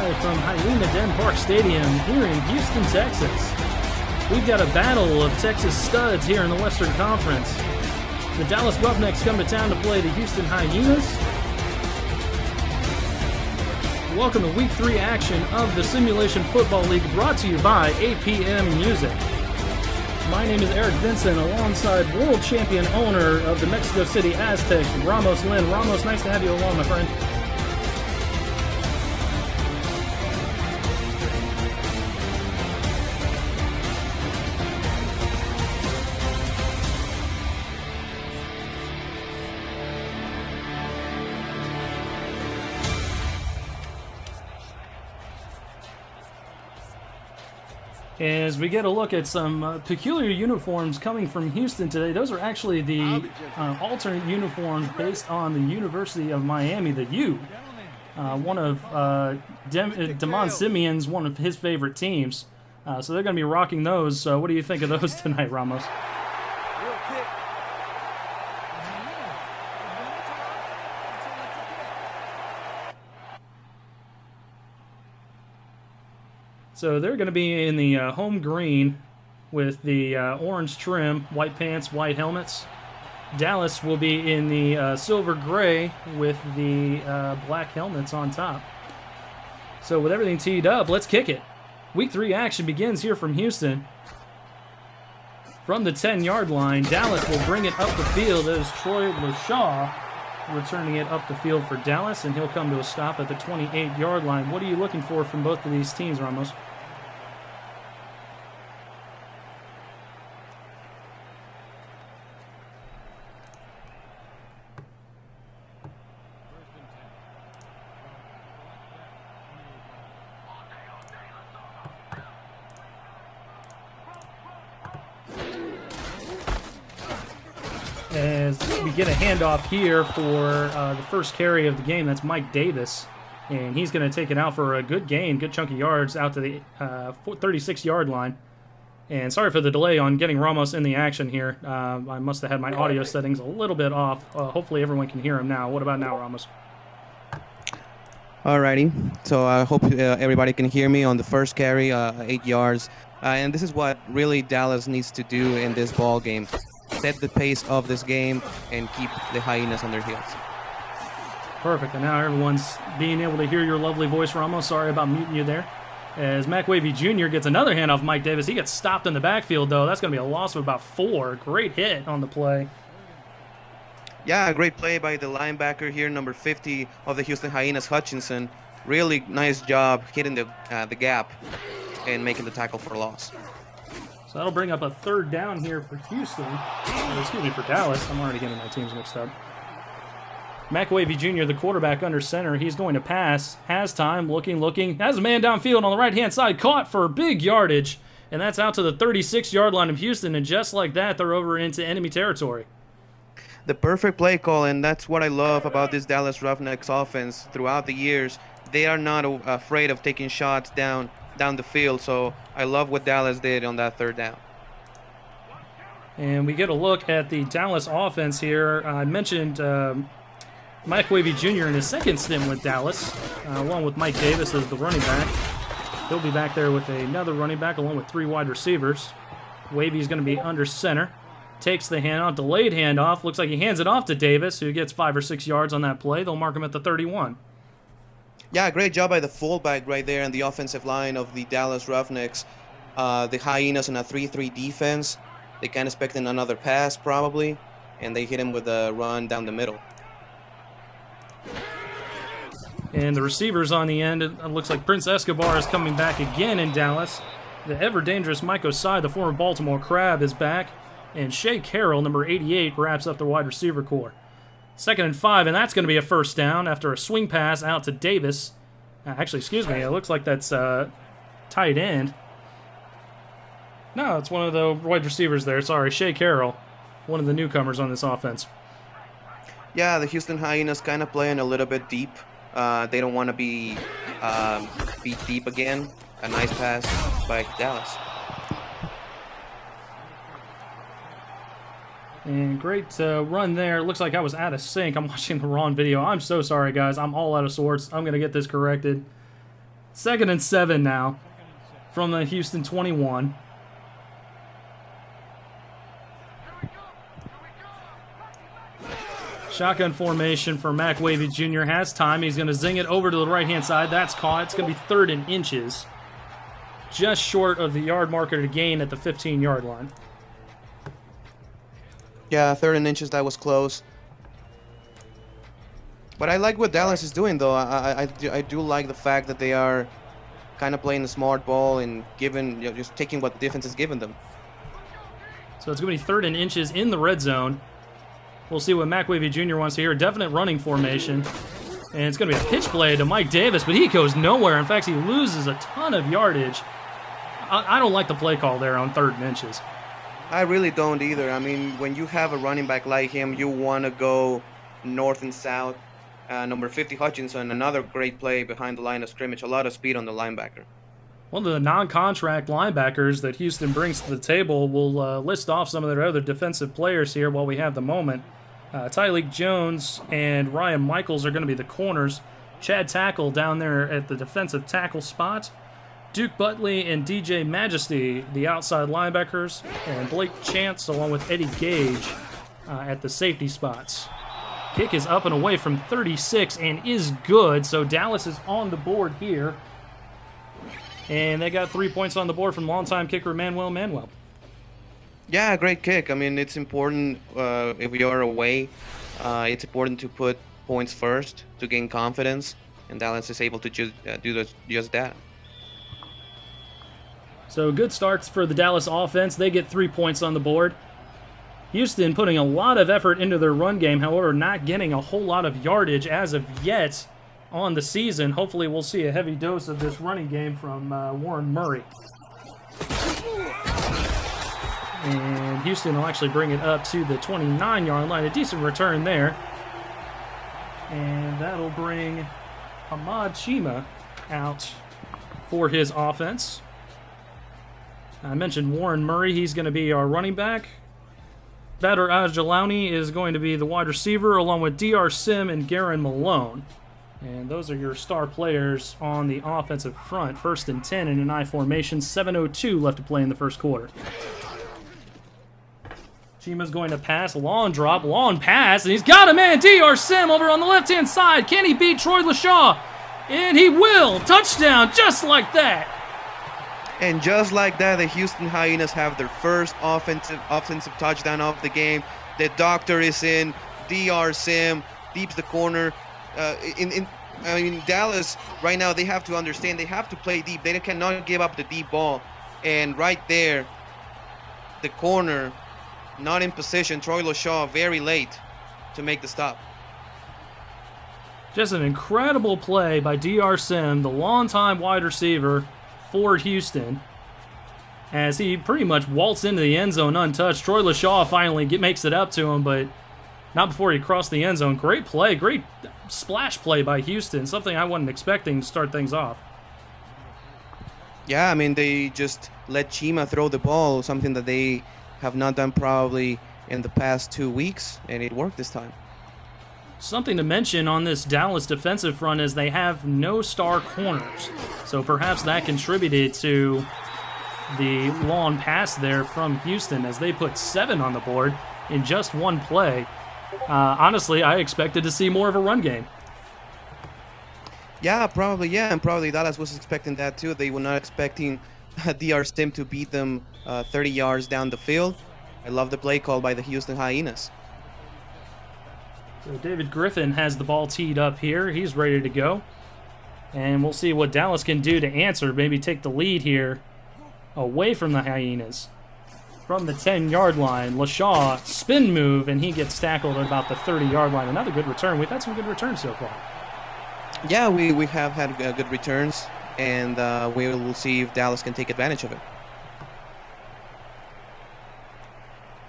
live from Hyena Den Park Stadium here in Houston, Texas. We've got a battle of Texas studs here in the Western Conference. The Dallas Roughnecks come to town to play the Houston Hyenas. Welcome to Week 3 action of the Simulation Football League, brought to you by APM Music. My name is Eric Vincent, alongside world champion owner of the Mexico City Aztecs, Ramos Lynn. Ramos, nice to have you along, my friend. As we get a look at some peculiar uniforms coming from Houston today, those are actually the alternate uniforms based on the University of Miami, the U. One of Damon Simeon's, one of his favorite teams. So they're going to be rocking those. What do you think of those tonight, Ramos? So they're going to be in the home green with the orange trim, white pants, white helmets. Dallas will be in the silver gray with the black helmets on top. So with everything teed up, let's kick it. Week 3 action begins here from Houston. From the 10-yard line, Dallas will bring it up the field. That is Troy LaShaw returning it up the field for Dallas, and he'll come to a stop at the 28-yard line. What are you looking for from both of these teams, Ramos? As we get a handoff here for the first carry of the game, that's Mike Davis. And he's going to take it out for a good gain, good chunk of yards out to the 36-yard line. And sorry for the delay on getting Ramos in the action here. I must have had my audio settings a little bit off. Hopefully everyone can hear him now. What about now, Ramos? Alrighty, so I hope everybody can hear me on the first carry, 8 yards. And this is what really Dallas needs to do in this ball game. Set the pace of this game and keep the Hyenas on their heels. Perfect, and now everyone's being able to hear your lovely voice, Ramos. Sorry about muting you there. As McWavy Jr. gets another handoff Mike Davis. He gets stopped in the backfield, though. That's going to be a loss of about 4. Great hit on the play. Yeah, great play by the linebacker here, number 50 of the Houston Hyenas, Hutchinson. Really nice job hitting the gap and making the tackle for a loss. So that'll bring up a 3rd down here for Houston. Excuse me, for Dallas. I'm already getting my teams mixed up. McWavy Jr., the quarterback under center, he's going to pass. Has time, looking, has a man downfield on the right-hand side, caught for big yardage. And that's out to the 36-yard line of Houston, and just like that, they're over into enemy territory. The perfect play call, and that's what I love about this Dallas Roughnecks offense throughout the years. They are not afraid of taking shots down the field, so I love what Dallas did on that 3rd down. And we get a look at the Dallas offense here. I mentioned Mike Wavy Jr. in his second stint with Dallas, along with Mike Davis as the running back. He'll be back there with another running back along with 3 wide receivers. Wavy's going to be under center. Takes the handoff, delayed handoff. Looks like he hands it off to Davis, who gets 5 or 6 yards on that play. They'll mark him at the 31. Yeah, great job by the fullback right there in the offensive line of the Dallas Roughnecks. The Hyenas in a 3-3 defense. They can't expect another pass probably, and they hit him with a run down the middle. And the receivers on the end, it looks like Prince Escobar is coming back again in Dallas. The ever-dangerous Mike Osai, the former Baltimore Crab, is back. And Shea Carroll, number 88, wraps up the wide receiver core. 2nd and 5, and that's going to be a 1st down after a swing pass out to Davis. Actually, excuse me, it looks like that's tight end. No, it's one of the wide receivers there. Sorry, Shea Carroll, one of the newcomers on this offense. Yeah, the Houston Hyenas kind of playing a little bit deep. They don't want to be deep again. A nice pass by Dallas. And great run there. Looks like I was out of sync. I'm watching the wrong video. I'm so sorry, guys. I'm all out of sorts. I'm going to get this corrected. 2nd and 7 now from the Houston 21. Shotgun formation for Mac Wavy Jr. has time. He's going to zing it over to the right-hand side. That's caught. It's going to be 3rd and inches. Just short of the yard marker to gain at the 15-yard line. Yeah, 3rd and inches, that was close. But I like what Dallas is doing, though. I do like the fact that they are kind of playing the smart ball and giving, just taking what the defense has given them. So it's going to be 3rd and inches in the red zone. We'll see what Mac Wavy Jr. wants to hear. Definite running formation. And it's going to be a pitch play to Mike Davis, but he goes nowhere. In fact, he loses a ton of yardage. I don't like the play call there on 3rd and inches. I really don't either. I mean, when you have a running back like him, you want to go north and south. Number 50, Hutchinson, another great play behind the line of scrimmage. A lot of speed on the linebacker. One of the non-contract linebackers that Houston brings to the table. We'll list off some of their other defensive players here while we have the moment. Tyleek Jones and Ryan Michaels are going to be the corners. Chad Tackle down there at the defensive tackle spot. Duke Butley and DJ Majesty, the outside linebackers. And Blake Chance along with Eddie Gage at the safety spots. Kick is up and away from 36 and is good, so Dallas is on the board here. And they got 3 points on the board from longtime kicker Manuel. Yeah, great kick. I mean, it's important if we are away. It's important to put points first to gain confidence, and Dallas is able to do just that. So good starts for the Dallas offense. They get 3 points on the board. Houston putting a lot of effort into their run game, however, not getting a whole lot of yardage as of yet on the season. Hopefully we'll see a heavy dose of this running game from Warren Murray. And Houston will actually bring it up to the 29-yard line. A decent return there. And that'll bring Hamad Chima out for his offense. I mentioned Warren Murray. He's going to be our running back. Badr Ajalani is going to be the wide receiver, along with DR Sim and Garen Malone. And those are your star players on the offensive front. 1st and 10 in an I formation. 7:02 left to play in the first quarter. Chima's going to pass. Long drop, long pass, and he's got a man. DR Sim over on the left-hand side. Can he beat Troy LaShaw? And he will. Touchdown just like that. And just like that, the Houston Hyenas have their first offensive touchdown of the game. The doctor is in. DR Sim deeps the corner. Dallas right now, they have to understand they have to play deep. They cannot give up the deep ball. And right there, the corner, not in position. Troy LaShaw very late to make the stop. Just an incredible play by DR Sim, the longtime wide receiver for Houston, as he pretty much waltzed into the end zone untouched. Troy LaShaw finally makes it up to him, but not before he crossed the end zone. Great play, great splash play by Houston, something I wasn't expecting to start things off. Yeah, I mean, they just let Chima throw the ball, something that they have not done probably in the past 2 weeks, and it worked this time. Something to mention on this Dallas defensive front is they have no star corners. So perhaps that contributed to the long pass there from Houston as they put 7 on the board in just one play. Honestly, I expected to see more of a run game. Yeah, probably, and probably Dallas was expecting that too. They were not expecting DR Sim to beat them 30 yards down the field. I love the play call by the Houston Hyenas. So David Griffin has the ball teed up here. He's ready to go. And we'll see what Dallas can do to answer. Maybe take the lead here away from the Hyenas. From the 10-yard line, LaShaw spin move, and he gets tackled at about the 30-yard line. Another good return. We've had some good returns so far. Yeah, we have had good returns, and we will see if Dallas can take advantage of it.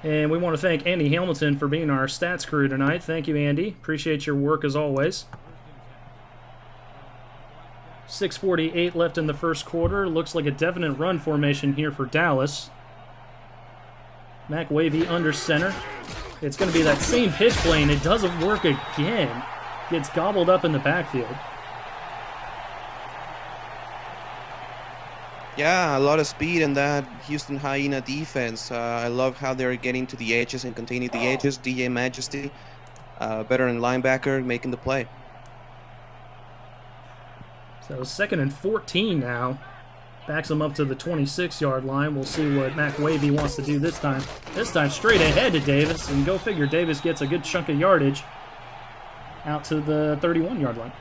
And we want to thank Andy Hamilton for being our stats crew tonight. Thank you, Andy. Appreciate your work as always. 6:48 left in the first quarter. Looks like a definite run formation here for Dallas. Mac Wavy under center. It's going to be that same pitch play, and it doesn't work again. Gets gobbled up in the backfield. Yeah, a lot of speed in that Houston Hyena defense. I love how they're getting to the edges and containing the edges. DJ Majesty, veteran linebacker, making the play. So 2nd and 14 now. Backs him up to the 26-yard line. We'll see what Mac Wavy wants to do this time. This time straight ahead to Davis, and go figure, Davis gets a good chunk of yardage out to the 31-yard line.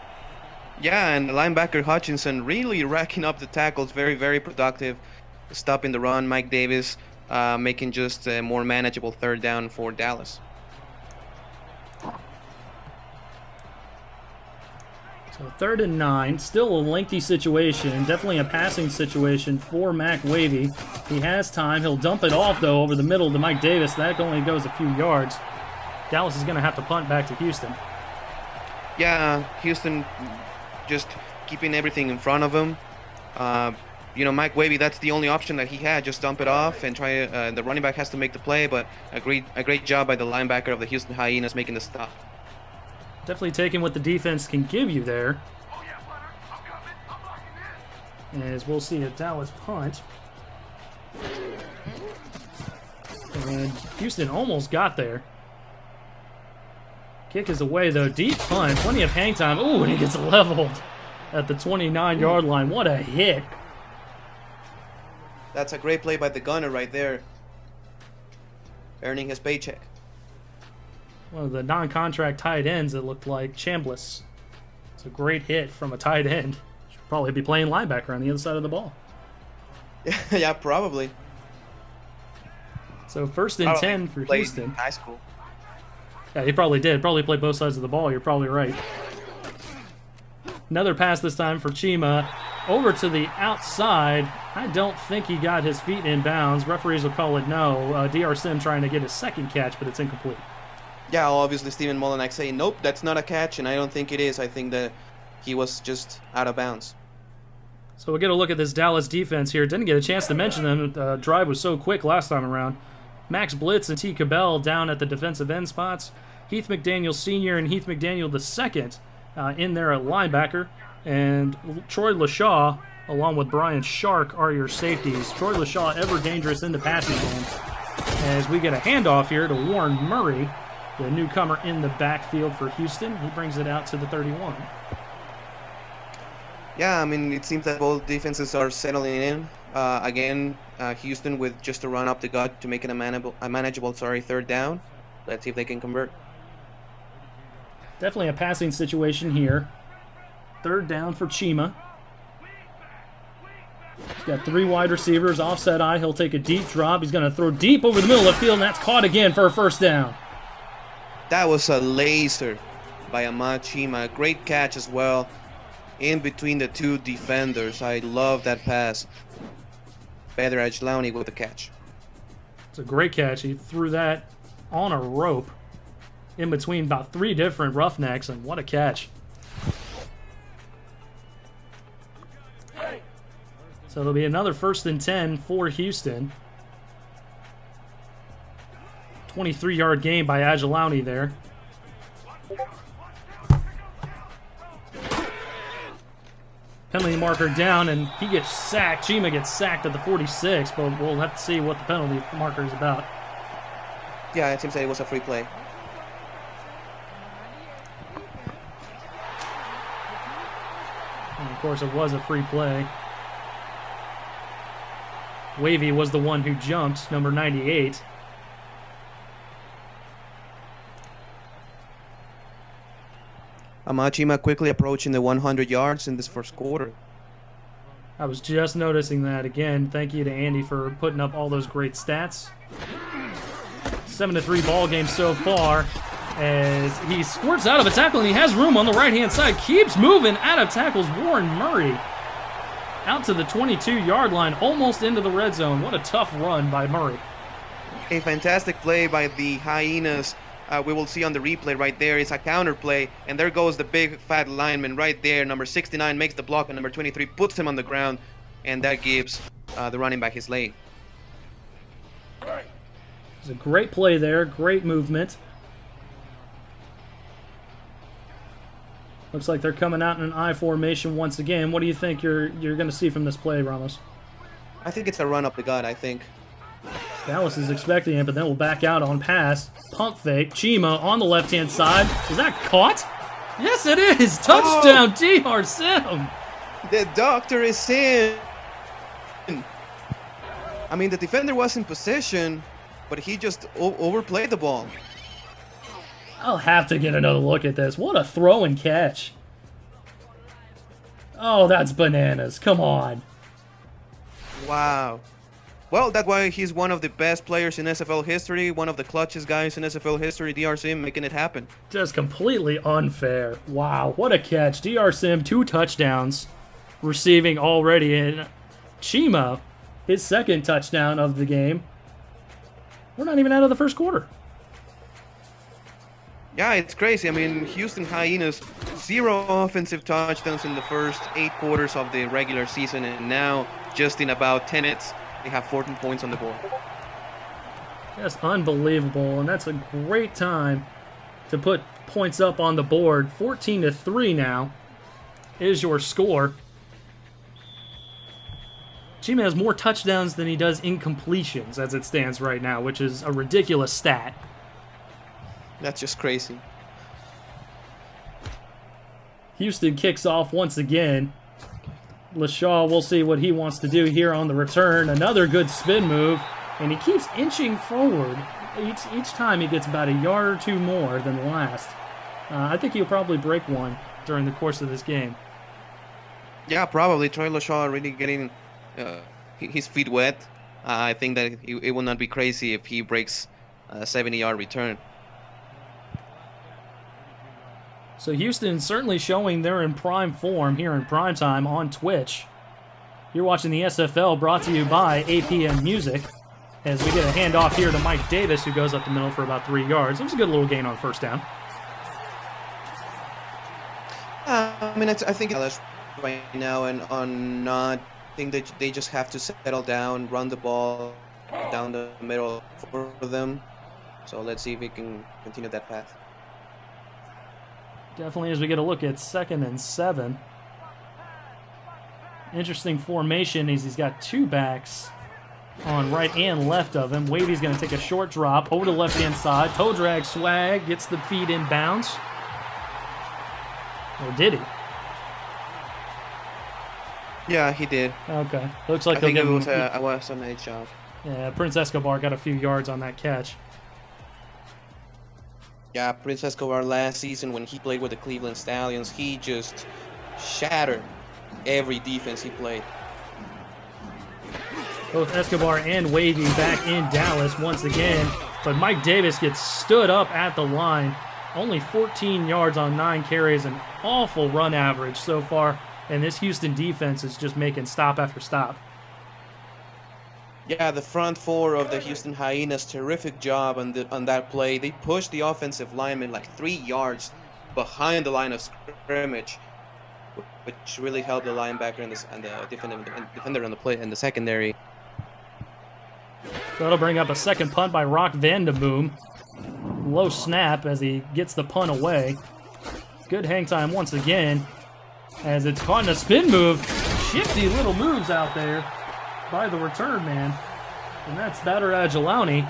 Yeah, and linebacker Hutchinson really racking up the tackles. Very, very productive. Stopping the run. Mike Davis making just a more manageable 3rd down for Dallas. So 3rd and 9. Still a lengthy situation. Definitely a passing situation for Mac Wavy. He has time. He'll dump it off, though, over the middle to Mike Davis. That only goes a few yards. Dallas is going to have to punt back to Houston. Yeah, Houston just keeping everything in front of him. You know, Mike Wavy, that's the only option that he had. Just dump it off and try. The running back has to make the play, but a great job by the linebacker of the Houston Hyenas making the stop. Definitely taking what the defense can give you there. As we'll see a Dallas punt. And Houston almost got there. Kick is away, though. Deep punt. Plenty of hang time. Ooh, and he gets leveled at the 29-yard line. What a hit. That's a great play by the gunner right there. Earning his paycheck. One of the non-contract tight ends, it looked like. Chambliss. It's a great hit from a tight end. Should probably be playing linebacker on the other side of the ball. Yeah, probably. So 1st and 10 for Houston. In high school. Yeah, he probably did. Probably played both sides of the ball. You're probably right. Another pass this time for Chima. Over to the outside. I don't think he got his feet in bounds. Referees will call it no. DR Sim trying to get his 2nd catch, but it's incomplete. Yeah, obviously Stephen Molinak saying, nope, that's not a catch, and I don't think it is. I think that he was just out of bounds. So we'll get a look at this Dallas defense here. Didn't get a chance to mention them. The drive was so quick last time around. Max Blitz and T. Cabell down at the defensive end spots. Heath McDaniel Sr. and Heath McDaniel II in there at linebacker. And Troy LaShaw, along with Brian Shark, are your safeties. Troy LaShaw ever dangerous in the passing game. As we get a handoff here to Warren Murray, the newcomer in the backfield for Houston. He brings it out to the 31. Yeah, I mean, it seems that both defenses are settling in. Again, Houston with just a run up the gut to make it a manageable 3rd down. Let's see if they can convert. Definitely a passing situation here. 3rd down for Chima. He's got 3 wide receivers, offset eye. He'll take a deep drop. He's going to throw deep over the middle of the field, and that's caught again for a 1st down. That was a laser by Ahmad Chima. Great catch as well. In between the 2 defenders. I love that pass. Badr Ajlani with the catch. It's a great catch. He threw that on a rope in between about 3 different roughnecks, and what a catch. So it'll be another 1st and 10 for Houston. 23-yard gain by Ajlani there. Penalty marker down, and he gets sacked. Chima gets sacked at the 46, but we'll have to see what the penalty marker is about. Yeah, it seems that it was a free play. And of course, it was a free play. Wavy was the one who jumped, number 98. Ahmad Chima quickly approaching the 100 yards in this first quarter. I was just noticing that again. Thank you to Andy for putting up all those great stats. 7-3 ball game so far as he squirts out of a tackle and he has room on the right-hand side. Keeps moving out of tackles. Warren Murray out to the 22-yard line, almost into the red zone. What a tough run by Murray. A fantastic play by the Hyenas. We will see on the replay right there. It's a counter play, and there goes the big fat lineman right there. Number 69 makes the block, and number 23 puts him on the ground, and that gives the running back his lane. It's a great play there, great movement. Looks like they're coming out in an I formation once again. What do you think you're going to see from this play, Ramos? I think it's a run up the gut, I think. Dallas is expecting it, but then will back out on pass. Pump fake. Chima on the left-hand side. Is that caught? Yes, it is. Touchdown, DR Sim. The doctor is in. I mean, the defender was in position, but he just overplayed the ball. I'll have to get another look at this. What a throw and catch. Oh, that's bananas. Come on. Wow. Well, that's why he's one of the best players in SFL history, one of the clutchest guys in SFL history, DR Sim, making it happen. Just completely unfair. Wow, what a catch. DR Sim, 2 touchdowns, receiving already in Chima, his second touchdown of the game. We're not even out of the first quarter. Yeah, it's crazy. I mean, Houston Hyenas, 0 offensive touchdowns in the first 8 quarters of the regular season, and now, just in about 10 minutes, they have 14 points on the board. Just unbelievable, and that's a great time to put points up on the board. 14-3 now is your score. Chima has more touchdowns than he does incompletions as it stands right now, which is a ridiculous stat. That's just crazy. Houston kicks off once again. LaShaw, we'll see what he wants to do here on the return. Another good spin move, and he keeps inching forward. Each time he gets about a yard or 2 more than the last. I think he'll probably break one during the course of this game. Yeah, probably. Troy LaShaw really getting his feet wet. I think that it will not be crazy if he breaks a 70-yard return. So Houston certainly showing they're in prime form here in prime time on Twitch. You're watching the SFL, brought to you by APM Music, as we get a handoff here to Mike Davis, who goes up the middle for about 3 yards. It was a good little gain on first down. I mean, I think Dallas right now and on not think that they just have to settle down, run the ball down the middle for them. So let's see if we can continue that path. Definitely as we get a look at 2nd and 7. Interesting formation is he's got 2 backs on right and left of him. Wavy's going to take a short drop over to the left-hand side. Toe drag swag, gets the feet in bounds. Or did he? Yeah, he did. Okay. Looks like I think they'll it give him... was a nice job. Yeah, Prince Escobar got a few yards on that catch. Yeah, Prince Escobar last season when he played with the Cleveland Stallions, he just shattered every defense he played. Both Escobar and Wavy back in Dallas once again, but Mike Davis gets stood up at the line. Only 14 yards on 9 carries, an awful run average so far, and this Houston defense is just making stop after stop. Yeah, the front 4 of the Houston Hyenas, terrific job on that play. They pushed the offensive lineman like 3 yards behind the line of scrimmage, which really helped the linebacker and the defender on the play in the secondary. So that'll bring up a second punt by Rock Vanderboom. Low snap as he gets the punt away. Good hang time once again as it's caught in a spin move. Shifty little moves out there by the return man. And that's Badr Adjalauni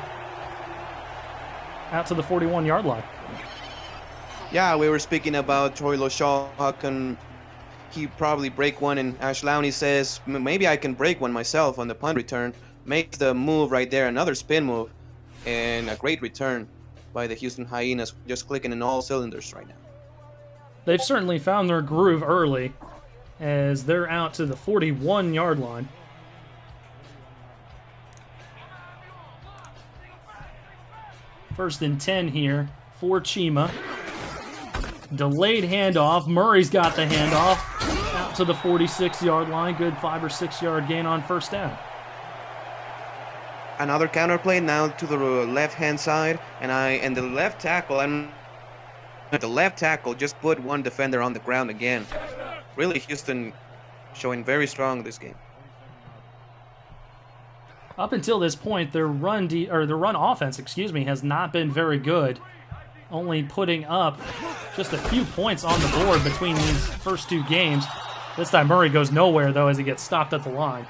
out to the 41-yard line. Yeah, we were speaking about Troy LaShaw. How can he probably break one? And Adjalauni says, maybe I can break one myself on the punt return. Makes the move right there, another spin move. And a great return by the Houston Hyenas, just clicking in all cylinders right now. They've certainly found their groove early as they're out to the 41-yard line. First and 10 here for Chima. Delayed handoff. Murray's got the handoff out to the 46-yard line. Good 5 or 6 yard gain on first down. Another counter play now to the left-hand side, and the left tackle just put one defender on the ground again. Really, Houston showing very strong this game. Up until this point, their run offense, has not been very good. Only putting up just a few points on the board between these first 2 games. This time Murray goes nowhere, though, as he gets stopped at the line.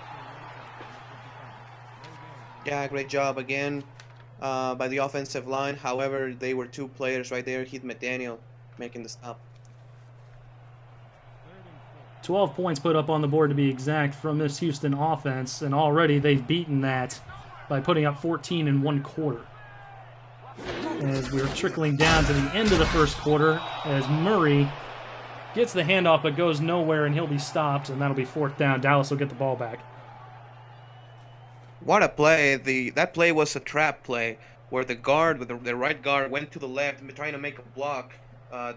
Yeah, great job again by the offensive line. However, they were 2 players right there. Heath McDaniel making the stop. 12 points put up on the board to be exact from this Houston offense, and already they've beaten that by putting up 14 in 1 quarter. As we're trickling down to the end of the first quarter, as Murray gets the handoff but goes nowhere, and he'll be stopped, and that'll be 4th down. Dallas will get the ball back. What a play. That play was a trap play where the guard, the right guard, went to the left, trying to make a block,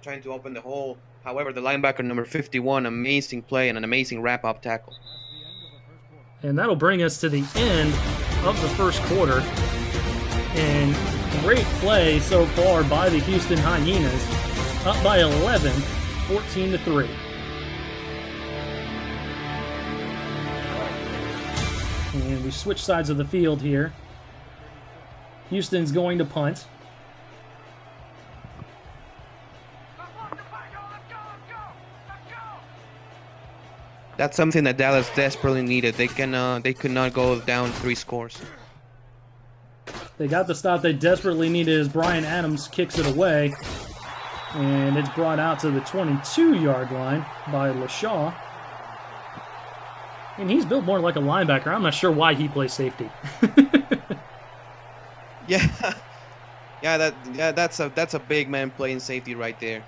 trying to open the hole. However, the linebacker number 51, amazing play and an amazing wrap-up tackle. And that'll bring us to the end of the first quarter. And great play so far by the Houston Hyenas. Up by 11, 14-3. And we switch sides of the field here. Houston's going to punt. That's something that Dallas desperately needed. They could not go down 3 scores. They got the stop they desperately needed as Brian Adams kicks it away. And it's brought out to the 22-yard line by LaShaw. And he's built more like a linebacker. I'm not sure why he plays safety. Yeah, that's a big man playing safety right there.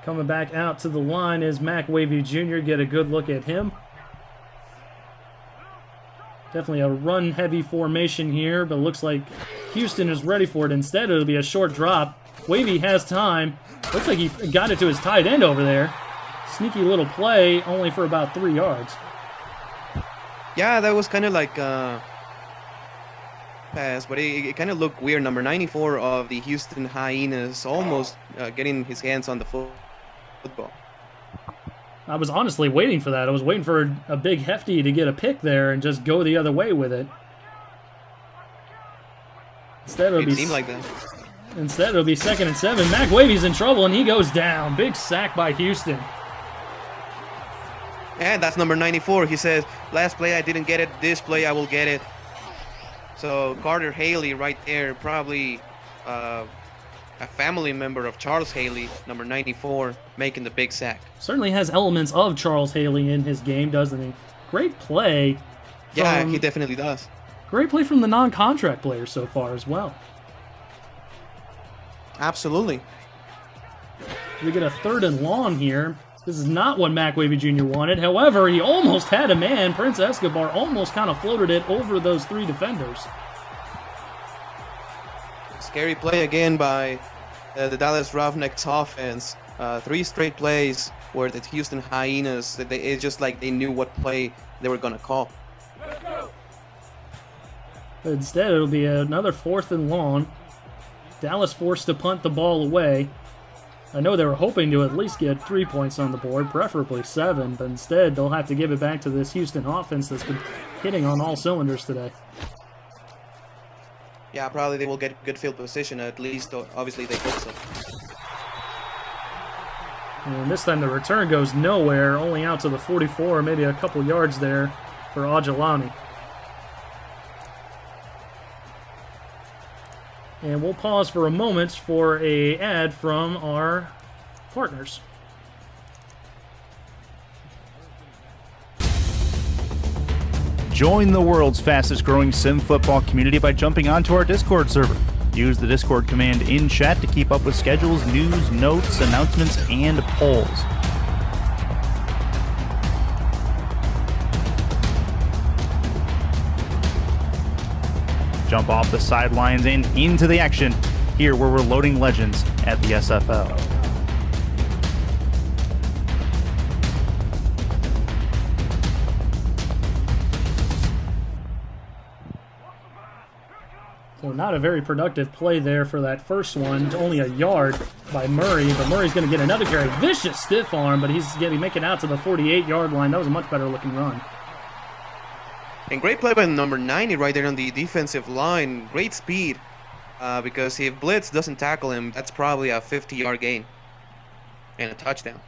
Coming back out to the line is Mac Wavy Jr. Get a good look at him. Definitely a run-heavy formation here, but it looks like Houston is ready for it. Instead, it'll be a short drop. Wavy has time. Looks like he got it to his tight end over there. Sneaky little play, only for about 3 yards. Yeah, that was kind of like pass, but it kind of looked weird. Number 94 of the Houston Hyenas almost getting his hands on the football. I was honestly waiting for that. I was waiting for a big hefty to get a pick there and just go the other way with it. Instead, It seemed like that. Instead, it'll be 2nd and 7. Mac Wavy's in trouble, and he goes down. Big sack by Houston. And that's number 94. He says, last play I didn't get it. This play I will get it. So Carter Haley right there, probably a family member of Charles Haley, number 94, making the big sack. Certainly has elements of Charles Haley in his game, doesn't he? Great play. Yeah, he definitely does. Great play from the non-contract players so far as well. Absolutely. We get a 3rd and long here. This is not what Mac Wavy Jr. wanted. However, he almost had a man. Prince Escobar almost kind of floated it over those 3 defenders. Scary play again by the Dallas Roughnecks offense. 3 straight plays where the Houston Hyenas, it's just like they knew what play they were going to call. But instead, it'll be another 4th and long. Dallas forced to punt the ball away. I know they were hoping to at least get 3 points on the board, preferably 7, but instead they'll have to give it back to this Houston offense that's been hitting on all cylinders today. Yeah, probably they will get good field position, at least obviously they hope so. And this time the return goes nowhere, only out to the 44, maybe a couple yards there for Ajalani. And we'll pause for a moment for an ad from our partners. Join the world's fastest growing sim football community by jumping onto our Discord server. Use the Discord command in chat to keep up with schedules, news, notes, announcements, and polls. Jump off the sidelines and into the action, here where we're loading legends at the SFL. So not a very productive play there for that first one. Only a yard by Murray, but Murray's going to get another carry. Vicious stiff arm, but he's going to make it out to the 48-yard line. That was a much better looking run. And great play by number 90 right there on the defensive line. Great speed, because if Blitz doesn't tackle him, that's probably a 50-yard gain and a touchdown.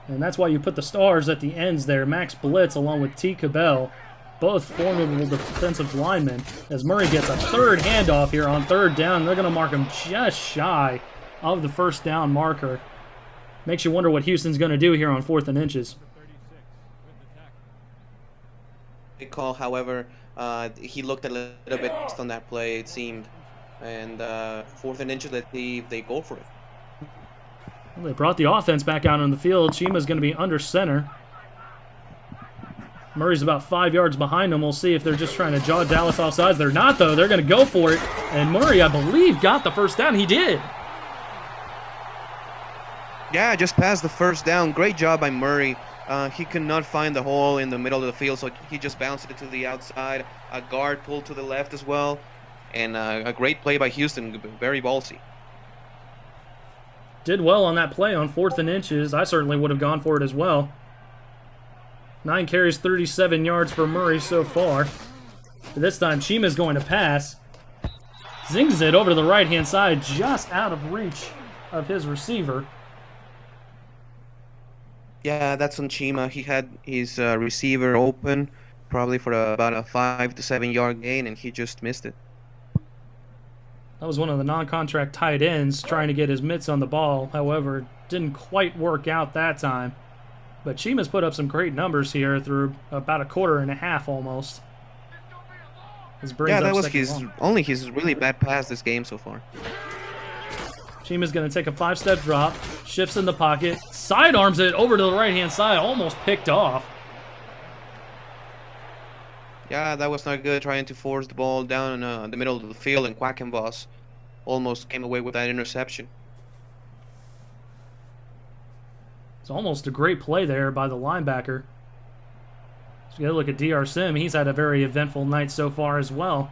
And that's why you put the stars at the ends there. Max Blitz along with T. Cabell, both formidable defensive linemen. As Murray gets a third handoff here on third down, they're going to mark him just shy of the first down marker. Makes you wonder what Houston's going to do here on 4th and inches. Big call, however, he looked a little bit on that play, it seemed. And 4th and inches, they go for it. Well, they brought the offense back out on the field. Chima's going to be under center. Murray's about 5 yards behind him. We'll see if they're just trying to jaw Dallas off sides. They're not, though. They're going to go for it. And Murray, I believe, got the first down. He did. Yeah, just passed the first down. Great job by Murray. He could not find the hole in the middle of the field, so he just bounced it to the outside. A guard pulled to the left as well. And a great play by Houston. Very ballsy. Did well on that play on 4th and inches. I certainly would have gone for it as well. 9 carries, 37 yards for Murray so far. But this time, Chima's going to pass. Zings it over to the right-hand side, just out of reach of his receiver. Yeah, that's on Chima. He had his receiver open, probably for about a 5 to 7 yard gain, and he just missed it. That was one of the non-contract tight ends trying to get his mitts on the ball. However, didn't quite work out that time. But Chima's put up some great numbers here through about a quarter and a half almost. Yeah, that was only his really bad pass this game so far. Chima's going to take a 5-step drop, shifts in the pocket, sidearms it over to the right-hand side, almost picked off. Yeah, that was not good, trying to force the ball down in the middle of the field, and Quackenboss almost came away with that interception. It's almost a great play there by the linebacker. So you got to look at DR Sim. He's had a very eventful night so far as well.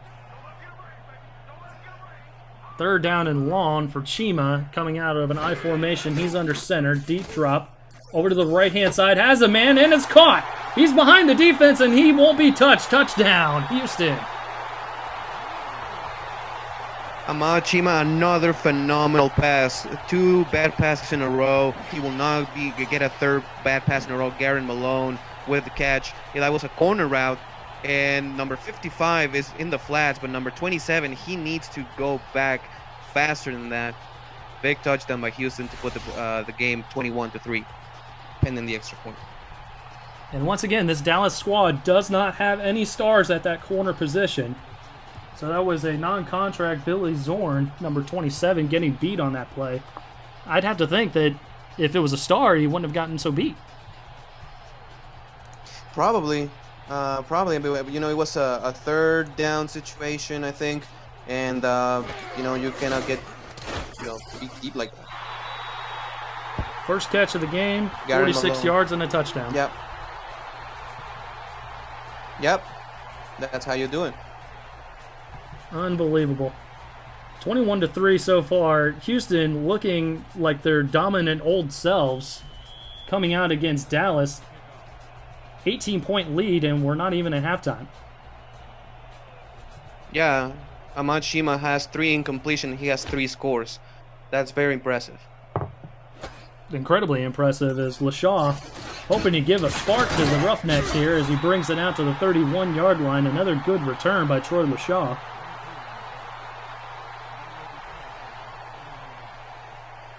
3rd down and long for Chima, coming out of an I formation. He's under center, deep drop, over to the right-hand side, has a man, and it's caught. He's behind the defense, and he won't be touched. Touchdown, Houston. Ahmad Chima, another phenomenal pass. 2 bad passes in a row. He will not get a 3rd bad pass in a row. Garrett Malone with the catch. Yeah, that was a corner route. And number 55 is in the flats, but number 27, he needs to go back faster than that. Big touchdown by Houston to put the game 21-3, pending the extra point. And once again, this Dallas squad does not have any stars at that corner position. So that was a non-contract Billy Zorn, number 27, getting beat on that play. I'd have to think that if it was a star, he wouldn't have gotten so beat. Probably. You know, it was a 3rd down situation, I think. And, you know, you cannot get, beat like that. First catch of the game, 46 yards and a touchdown. Yep. That's how you do it. Unbelievable. 21-3 so far. Houston looking like their dominant old selves coming out against Dallas. 18-point lead, and we're not even at halftime. Yeah, Ahmad Chima has 3 incompletion. He has 3 scores. That's very impressive. Incredibly impressive as LaShaw hoping to give a spark to the Roughnecks here as he brings it out to the 31-yard line. Another good return by Troy LaShaw.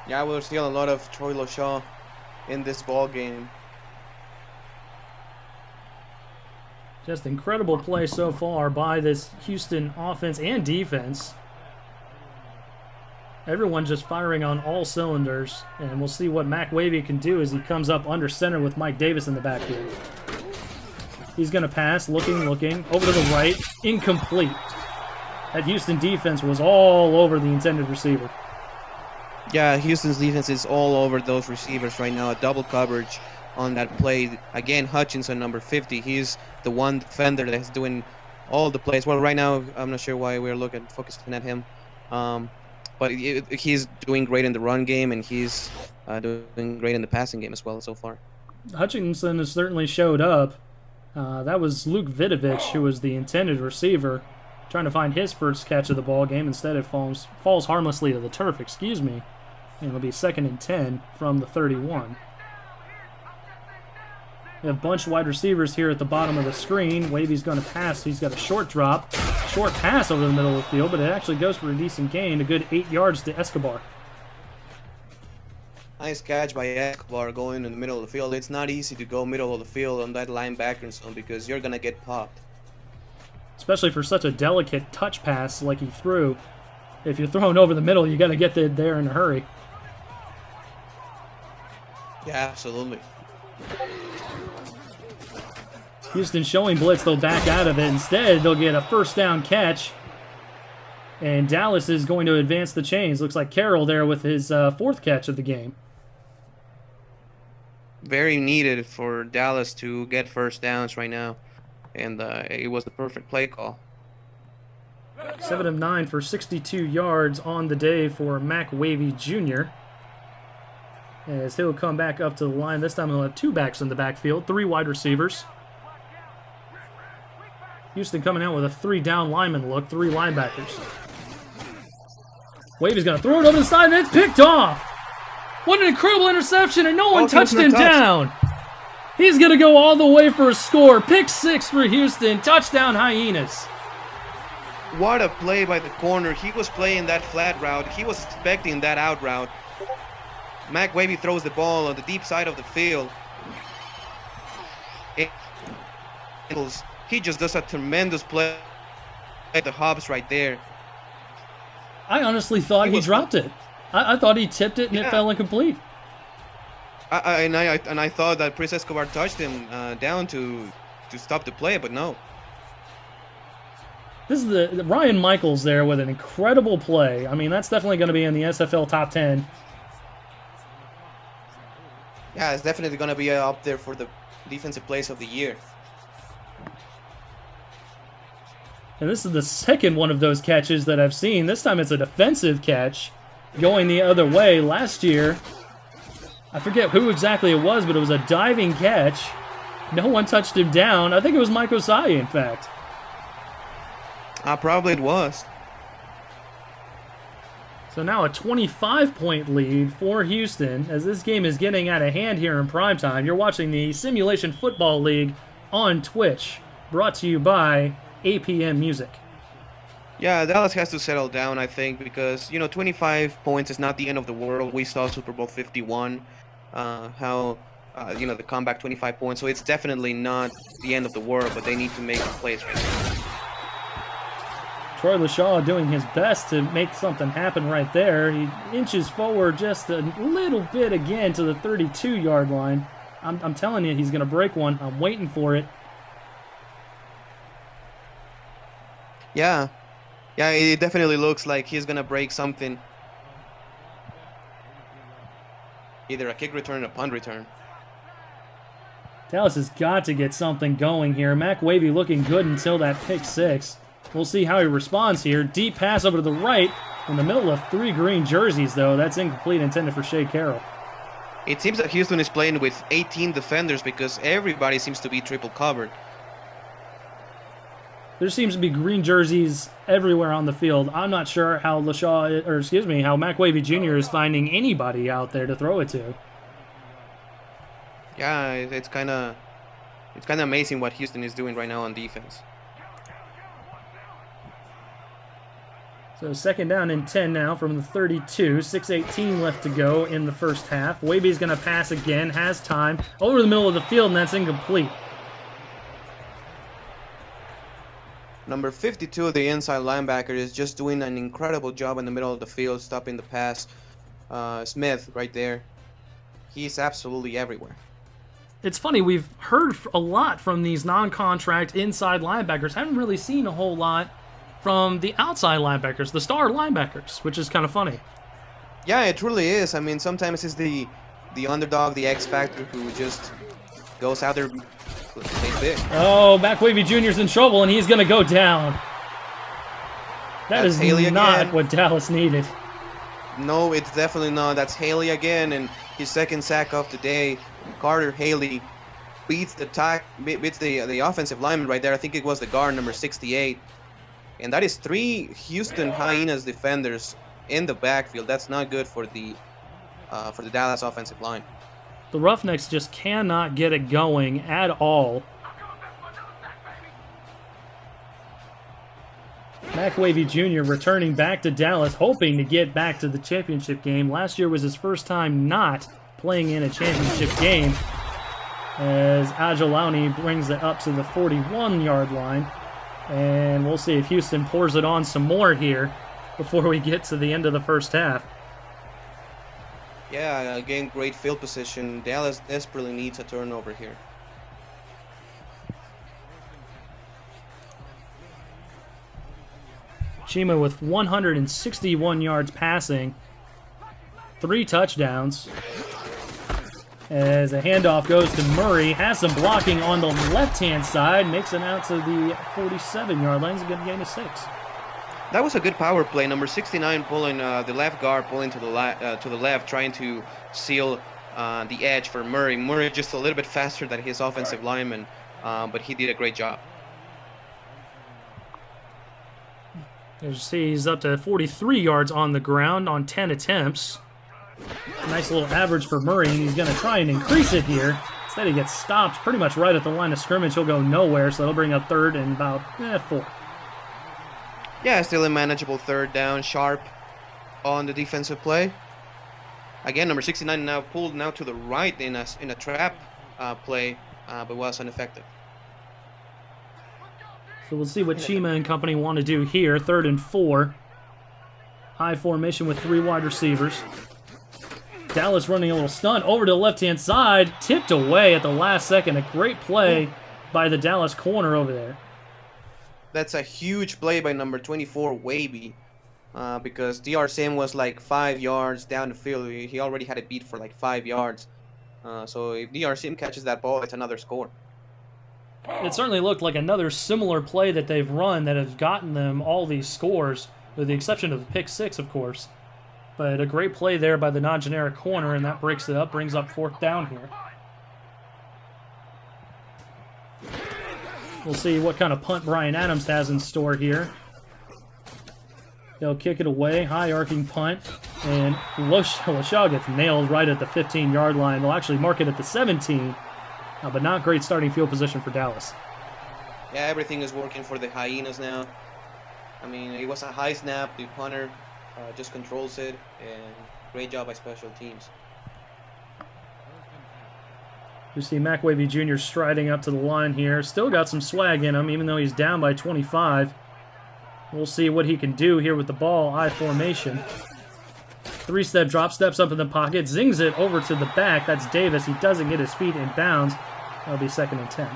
Yeah, we're seeing a lot of Troy LaShaw in this ball game. Just incredible play so far by this Houston offense and defense. Everyone just firing on all cylinders, and we'll see what Mac Wavy can do as he comes up under center with Mike Davis in the backfield. He's going to pass, looking, over to the right, incomplete. That Houston defense was all over the intended receiver. Yeah, Houston's defense is all over those receivers right now. A double coverage on that play. Again, Hutchinson, number 50. He's the one defender that's doing all the plays. Well, right now, I'm not sure why we're focusing at him. But he's doing great in the run game, and he's doing great in the passing game as well so far. Hutchinson has certainly showed up. That was Luke Vidovich, who was the intended receiver, trying to find his first catch of the ball game. Instead, it falls harmlessly to the turf, and it'll be 2nd and 10 from the 31. We have a bunch of wide receivers here at the bottom of the screen. Wavy's going to pass. He's got a short drop. Short pass over the middle of the field, but it actually goes for a decent gain. A good 8 yards to Escobar. Nice catch by Escobar going in the middle of the field. It's not easy to go middle of the field on that linebacker zone because you're going to get popped. Especially for such a delicate touch pass like he threw. If you're throwing over the middle, you got to get there in a hurry. Yeah, absolutely. Houston showing blitz, they'll back out of it. Instead, they'll get a first down catch. And Dallas is going to advance the chains. Looks like Carroll there with his fourth catch of the game. Very needed for Dallas to get first downs right now. And it was the perfect play call. 7 of 9 for 62 yards on the day for Mac Wavy Jr. As he'll come back up to the line. This time he'll have 2 backs in the backfield, 3 wide receivers. Houston coming out with a 3-down lineman look, 3 linebackers. Wavy's going to throw it over the side, and it's picked off. What an incredible interception, and no one touched him down. He's going to go all the way for a score. Pick 6 for Houston. Touchdown, Hyenas. What a play by the corner. He was playing that flat route. He was expecting that out route. Mac Wavy throws the ball on the deep side of the field. He just does a tremendous play at the Hobbs right there. I honestly thought he dropped it. I thought he tipped it and it fell incomplete. I thought that Prince Escobar touched him down to stop the play, but no. This is the Ryan Michaels there with an incredible play. I mean, that's definitely going to be in the SFL top 10. Yeah, it's definitely going to be up there for the defensive plays of the year. And this is the second one of those catches that I've seen. This time it's a defensive catch going the other way. Last year, I forget who exactly it was, but it was a diving catch. No one touched him down. I think it was Mike Osai, in fact. Probably it was. So now a 25-point lead for Houston as this game is getting out of hand here in primetime. You're watching the Simulation Football League on Twitch, brought to you by APM Music. Yeah, Dallas has to settle down, I think, because, 25 points is not the end of the world. We saw Super Bowl 51, the comeback 25 points, so it's definitely not the end of the world, but they need to make plays right now. Troy LaShaw doing his best to make something happen right there. He inches forward just a little bit again to the 32-yard line. I'm telling you, he's going to break one. I'm waiting for it. Yeah, it definitely looks like he's going to break something. Either a kick return or a punt return. Dallas has got to get something going here. Mac Wavy looking good until that pick 6. We'll see how he responds here. Deep pass over to the right in the middle of 3 green jerseys, though. That's incomplete, intended for Shea Carroll. It seems that Houston is playing with 18 defenders because everybody seems to be triple covered. There seems to be green jerseys everywhere on the field. I'm not sure how how Mac Wavy Jr. is finding anybody out there to throw it to. Yeah, it's kind of amazing what Houston is doing right now on defense. So 2nd down and 10 now from the 32. 6:18 left to go in the first half. Wavy's going to pass again, has time, over the middle of the field, and that's incomplete. Number 52, the inside linebacker, is just doing an incredible job in the middle of the field, stopping the pass. Smith right there. He's absolutely everywhere. It's funny, we've heard a lot from these non-contract inside linebackers. Haven't really seen a whole lot from the outside linebackers, the star linebackers, which is kind of funny. Yeah, it truly is. I mean, sometimes it's the underdog, the X factor, who just goes out there. Oh, Mac Wavy Jr.'s in trouble, and he's going to go down. That's is Haley not again. What Dallas needed. No, it's definitely not. That's Haley again, and his 2nd sack of the day. Carter Haley beats the offensive lineman right there. I think it was the guard, number 68. And that is 3 Houston Hyenas defenders in the backfield. That's not good for the Dallas offensive line. The Roughnecks just cannot get it going at all. McWavy Jr. returning back to Dallas, hoping to get back to the championship game. Last year was his first time not playing in a championship game, as Agilani brings it up to the 41-yard line. And we'll see if Houston pours it on some more here before we get to the end of the first half. Yeah, again, great field position. Dallas desperately needs a turnover here. Chima with 161 yards passing, 3 touchdowns. As a handoff goes to Murray, has some blocking on the left-hand side, makes it out to the 47-yard line. It's a good gain of 6. That was a good power play. Number 69 pulling the left guard, pulling to the left, trying to seal the edge for Murray. Murray just a little bit faster than his offensive lineman, but he did a great job. As you see, he's up to 43 yards on the ground on 10 attempts. Nice little average for Murray, and he's going to try and increase it here. Instead, he gets stopped pretty much right at the line of scrimmage. He'll go nowhere, so that'll bring up third and about 4. Yeah, still a manageable third down. Sharp on the defensive play. Again, number 69 now pulled now to the right in a trap play, but was ineffective. So we'll see what Chima and company want to do here. 3rd and 4. High formation with 3 wide receivers. Dallas running a little stunt over to the left-hand side. Tipped away at the last second. A great play by the Dallas corner over there. That's a huge play by number 24, Wavy, because DR Sim was like 5 yards down the field. He already had it beat for like 5 yards. So if DR Sim catches that ball, it's another score. It certainly looked like another similar play that they've run that has gotten them all these scores, with the exception of the pick 6, of course. But a great play there by the non-generic corner, and that breaks it up, brings up 4th down here. We'll see what kind of punt Brian Adams has in store here. They'll kick it away, high arcing punt, and Lashaw gets nailed right at the 15-yard line. They'll actually mark it at the 17, but not great starting field position for Dallas. Yeah, everything is working for the Hyenas now. I mean, it was a high snap. The punter just controls it, and great job by special teams. You see McWavy Jr. striding up to the line here. Still got some swag in him, even though he's down by 25. We'll see what he can do here with the ball. I formation. 3-step drop, steps up in the pocket, zings it over to the back. That's Davis. He doesn't get his feet in bounds. That'll be 2nd and 10.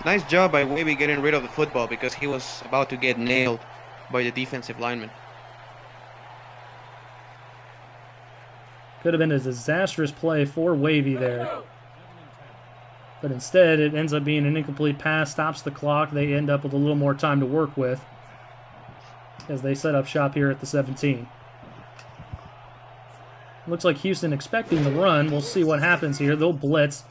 Nice job by Wavy getting rid of the football, because he was about to get nailed by the defensive lineman. Could have been a disastrous play for Wavy there. But instead, it ends up being an incomplete pass, stops the clock. They end up with a little more time to work with as they set up shop here at the 17. Looks like Houston expecting the run. We'll see what happens here. They'll blitz.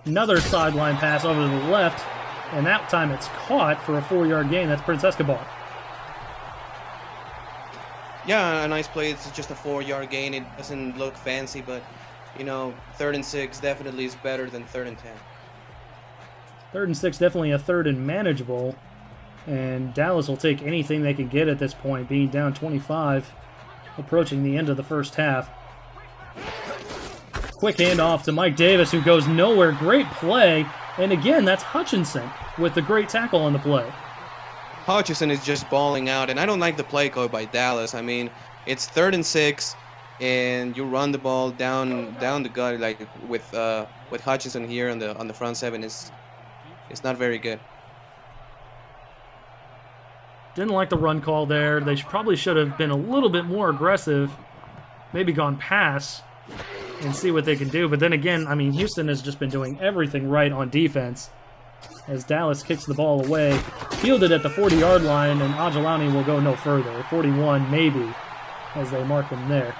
Another sideline pass over to the left, and that time it's caught for a 4-yard gain. That's Prince Escobar. Yeah, a nice play. It's just a 4-yard gain. It doesn't look fancy, but, you know, 3rd and 6 definitely is better than 3rd and 10. 3rd and 6, definitely a 3rd and manageable. And Dallas will take anything they can get at this point, being down 25, approaching the end of the first half. Quick handoff to Mike Davis, who goes nowhere. Great play. And again, that's Hutchinson with the great tackle on the play. Hutchinson is just balling out, and I don't like the play call by Dallas. I mean, it's 3rd and 6, and you run the ball down the gut, like with Hutchinson here on the front 7. It's not very good. Didn't like the run call there. They probably should have been a little bit more aggressive, maybe gone pass and see what they can do. But then again, I mean, Houston has just been doing everything right on defense as Dallas kicks the ball away. Fielded at the 40-yard line, and Agilani will go no further. 41 maybe, as they mark him there.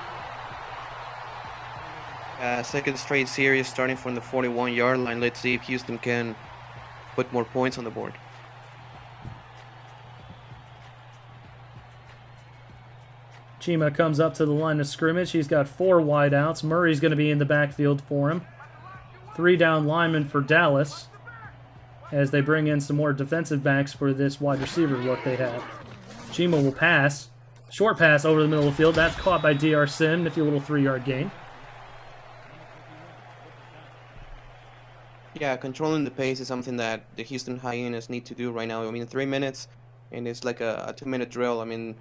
2nd straight series starting from the 41-yard line. Let's see if Houston can put more points on the board. Chima comes up to the line of scrimmage. He's got 4 wideouts. Murray's going to be in the backfield for him. 3 down linemen for Dallas as they bring in some more defensive backs for this wide receiver look they have. Chima will pass. Short pass over the middle of the field. That's caught by DR Sim. Nifty little 3-yard gain. Yeah, controlling the pace is something that the Houston Hyenas need to do right now. I mean, 3 minutes, and it's like a 2-minute drill. I mean,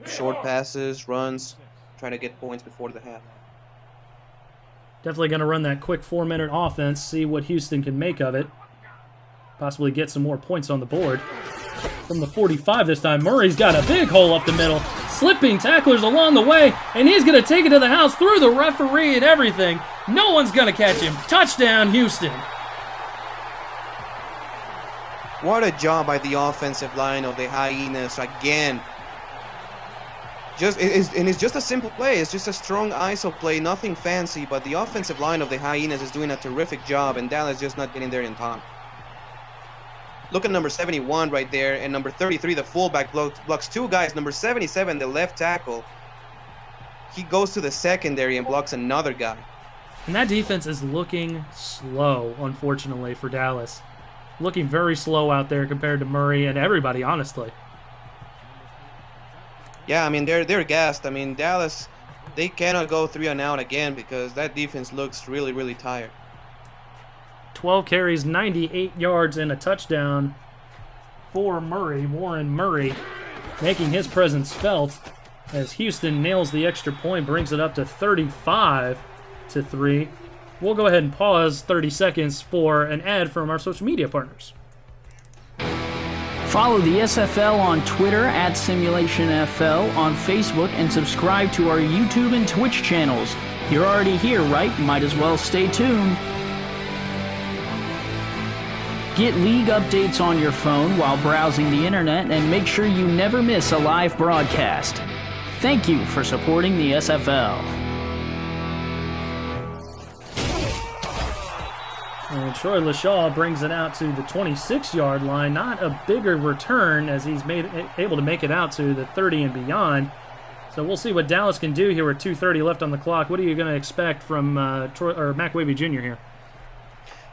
short passes, runs, trying to get points before the half. Definitely going to run that quick 4-minute offense, see what Houston can make of it. Possibly get some more points on the board. From the 45 this time, Murray's got a big hole up the middle. Slipping tacklers along the way, and he's going to take it to the house through the referee and everything. No one's going to catch him. Touchdown, Houston. What a job by the offensive line of the Hyenas again. It's just a simple play. It's just a strong ISO play, nothing fancy, but the offensive line of the Hyenas is doing a terrific job, and Dallas just not getting there in time. Look at number 71 right there, and number 33, the fullback, blocks 2 guys. Number 77, the left tackle, he goes to the secondary and blocks another guy. And that defense is looking slow, unfortunately, for Dallas. Looking very slow out there compared to Murray and everybody, honestly. Yeah, I mean, they're gassed. I mean, Dallas, they cannot go 3 and out again because that defense looks really, really tired. 12 carries, 98 yards, and a touchdown for Murray. Warren Murray making his presence felt as Houston nails the extra point, brings it up to 35-3. We'll go ahead and pause 30 seconds for an ad from our social media partners. Follow the SFL on Twitter at SimulationFL, on Facebook, and subscribe to our YouTube and Twitch channels. You're already here, right? Might as well stay tuned. Get league updates on your phone while browsing the internet and make sure you never miss a live broadcast. Thank you for supporting the SFL. And Troy LaShaw brings it out to the 26-yard line. Not a bigger return as he's able to make it out to the 30 and beyond. So we'll see what Dallas can do here with 2:30 left on the clock. What are you going to expect from Mac Wavy Jr. here?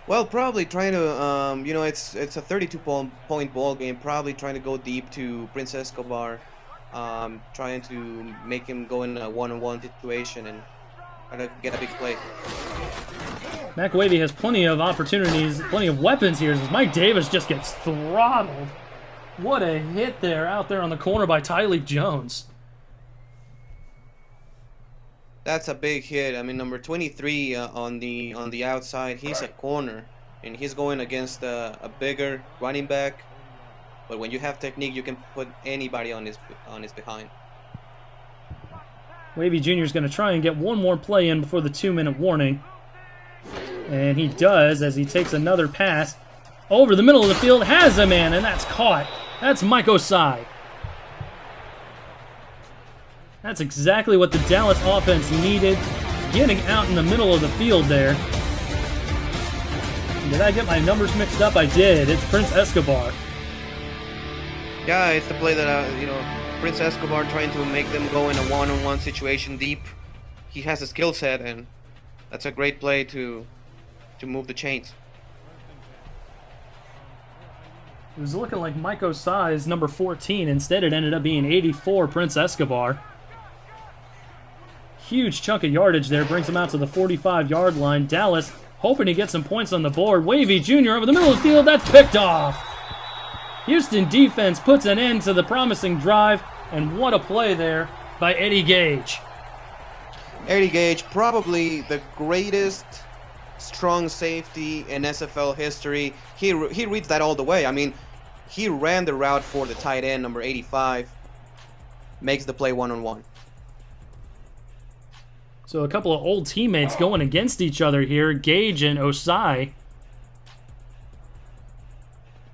Well, probably trying to, it's a 32-point ball game. Probably trying to go deep to Prince Escobar, trying to make him go in a one-on-one situation and try to get a big play. Mac Wavy has plenty of opportunities, plenty of weapons here as Mike Davis just gets throttled. What a hit there out there on the corner by Tyleek Jones. That's a big hit. I mean, number 23 on the outside, he's a corner, and he's going against a bigger running back. But when you have technique, you can put anybody on his behind. Wavy Jr. is going to try and get one more play in before the 2-minute warning. And he does as he takes another pass over the middle of the field, has a man, and that's caught. That's Mike Osai. That's exactly what the Dallas offense needed, getting out in the middle of the field there. Did I get my numbers mixed up? I did. It's Prince Escobar. Yeah, it's the play that, Prince Escobar trying to make them go in a one-on-one situation deep. He has a skill set, and that's a great play to move the chains. It was looking like Mike Osai's number 14. Instead, it ended up being 84, Prince Escobar. Huge chunk of yardage there, brings him out to the 45-yard line. Dallas hoping to get some points on the board. Wavy Jr. over the middle of the field, that's picked off. Houston defense puts an end to the promising drive, and what a play there by Eddie Gage. Eddie Gage, probably the greatest strong safety in SFL history. He reads that all the way. I mean, he ran the route for the tight end, number 85, makes the play one-on-one. So a couple of old teammates going against each other here, Gage and Osai.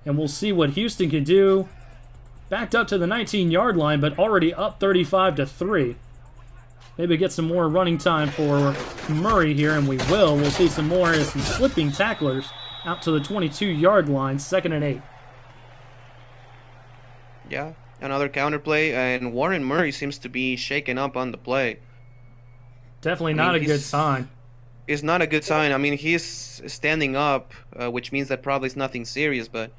And we'll see what Houston can do. Backed up to the 19-yard line, but already up 35-3. Maybe get some more running time for Murray here, and we will. We'll see some more as some slipping tacklers out to the 22-yard line, 2nd and 8. Yeah, Another counter play, and Warren Murray seems to be shaken up on the play. Definitely not a good sign. It's not a good sign. I mean, he's standing up, which means that probably it's nothing serious, but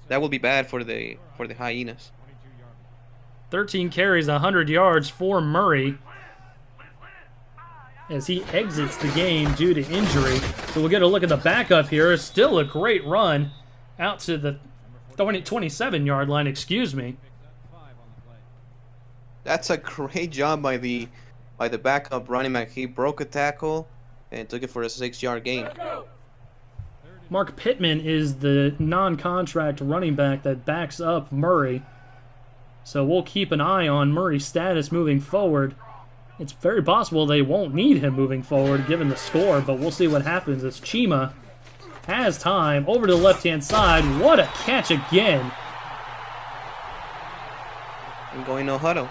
that will be bad for the Hyenas. 13 carries, 100 yards for Murray as he exits the game due to injury. So we'll get a look at the backup here. Still a great run out to the 27-yard line, excuse me. That's a great job by the backup running back. He broke a tackle and took it for a 6-yard gain. Mark Pittman is the non-contract running back that backs up Murray. So we'll keep an eye on Murray's status moving forward. It's very possible they won't need him moving forward given the score, but we'll see what happens as Chima has time over to the left-hand side. What a catch again. And going no huddle.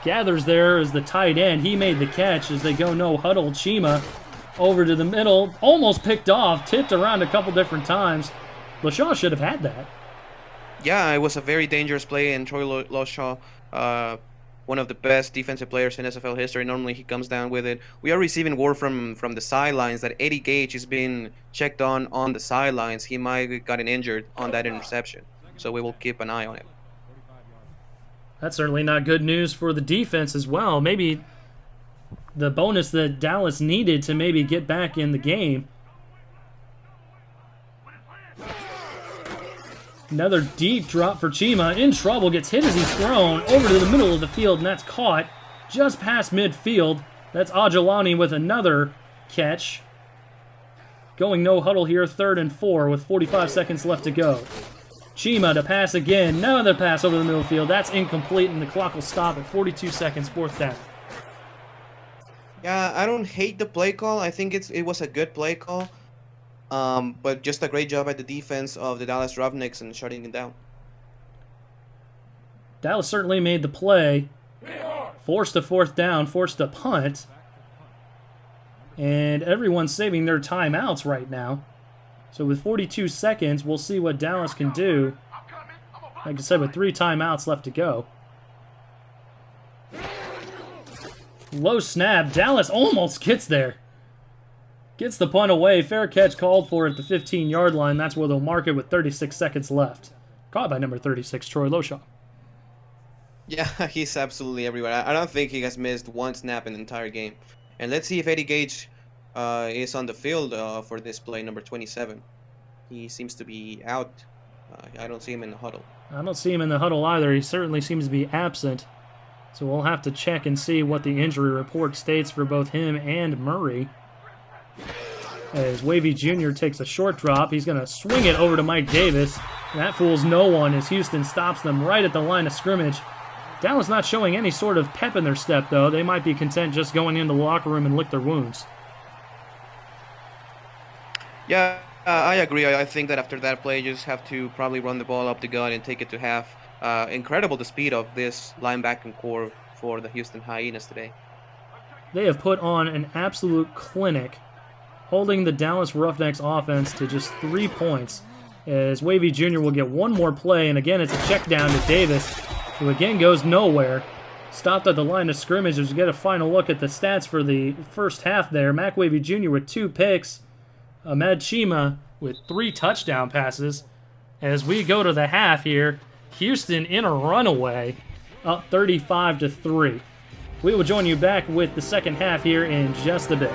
Gathers there as the tight end. He made the catch as they go no huddle. Chima over to the middle. Almost picked off. Tipped around a couple different times. LaShaw should have had that. Yeah, it was a very dangerous play, and Troy LaShaw, one of the best defensive players in NFL history. Normally he comes down with it. We are receiving word from the sidelines that Eddie Gage is being checked on the sidelines. He might have gotten injured on that interception. So we will keep an eye on it. That's certainly not good news for the defense as well. Maybe the bonus that Dallas needed to maybe get back in the game. Another deep drop for Chima. In trouble. Gets hit as he's thrown over to the middle of the field, and that's caught just past midfield. That's Ajalani with another catch. Going no huddle here, 3rd and 4 with 45 seconds left to go. Chima to pass again. Another pass over the middle field. That's incomplete, and the clock will stop at 42 seconds, 4th down. Yeah, I don't hate the play call. I think it was a good play call. But just a great job at the defense of the Dallas Roughnecks and shutting it down. Dallas certainly made the play. Forced a 4th down, forced a punt. And everyone's saving their timeouts right now. So with 42 seconds, we'll see what Dallas can do. Like I said, with 3 timeouts left to go. Low snap. Dallas almost gets there. Gets the punt away. Fair catch called for at the 15-yard line. That's where they'll mark it with 36 seconds left. Caught by number 36, Troy LaShaw. Yeah, he's absolutely everywhere. I don't think he has missed one snap in the entire game. And let's see if Eddie Gage is on the field for this play, number 27. He seems to be out. I don't see him in the huddle. I don't see him in the huddle either. He certainly seems to be absent. So we'll have to check and see what the injury report states for both him and Murray. As Wavy Jr. takes a short drop, he's going to swing it over to Mike Davis. That fools no one as Houston stops them right at the line of scrimmage. Dallas not showing any sort of pep in their step, though. They might be content just going into the locker room and lick their wounds. Yeah, I agree. I think that after that play, you just have to probably run the ball up the gut and take it to half. Incredible the speed of this linebacking core for the Houston Hyenas today. They have put on an absolute clinic, holding the Dallas Roughnecks offense to just 3 points. As Wavy Jr. will get one more play, and again it's a check down to Davis, who again goes nowhere. Stopped at the line of scrimmage as we get a final look at the stats for the first half there. Mac Wavy Jr. with 2 picks. Ahmed Chima with 3 touchdown passes. As we go to the half here, Houston in a runaway, up 35-3. We will join you back with the second half here in just a bit.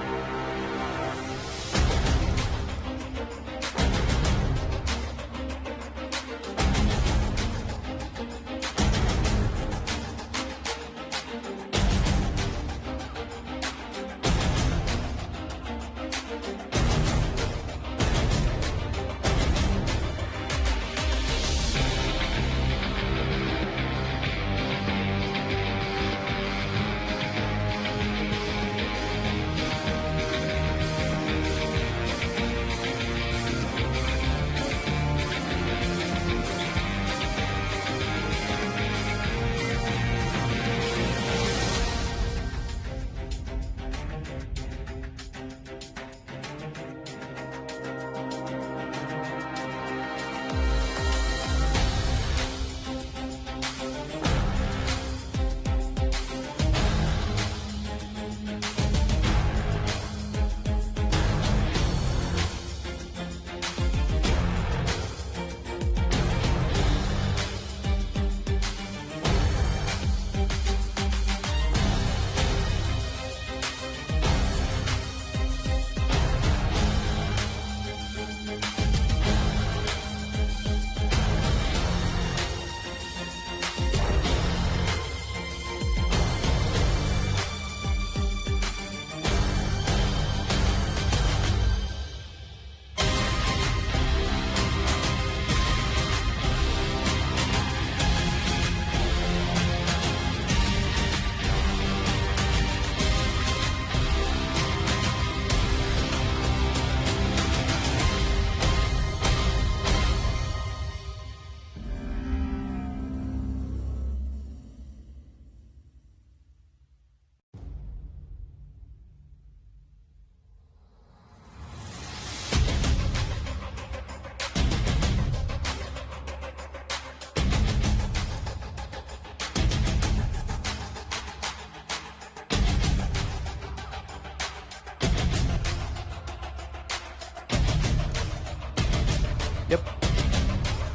Yep.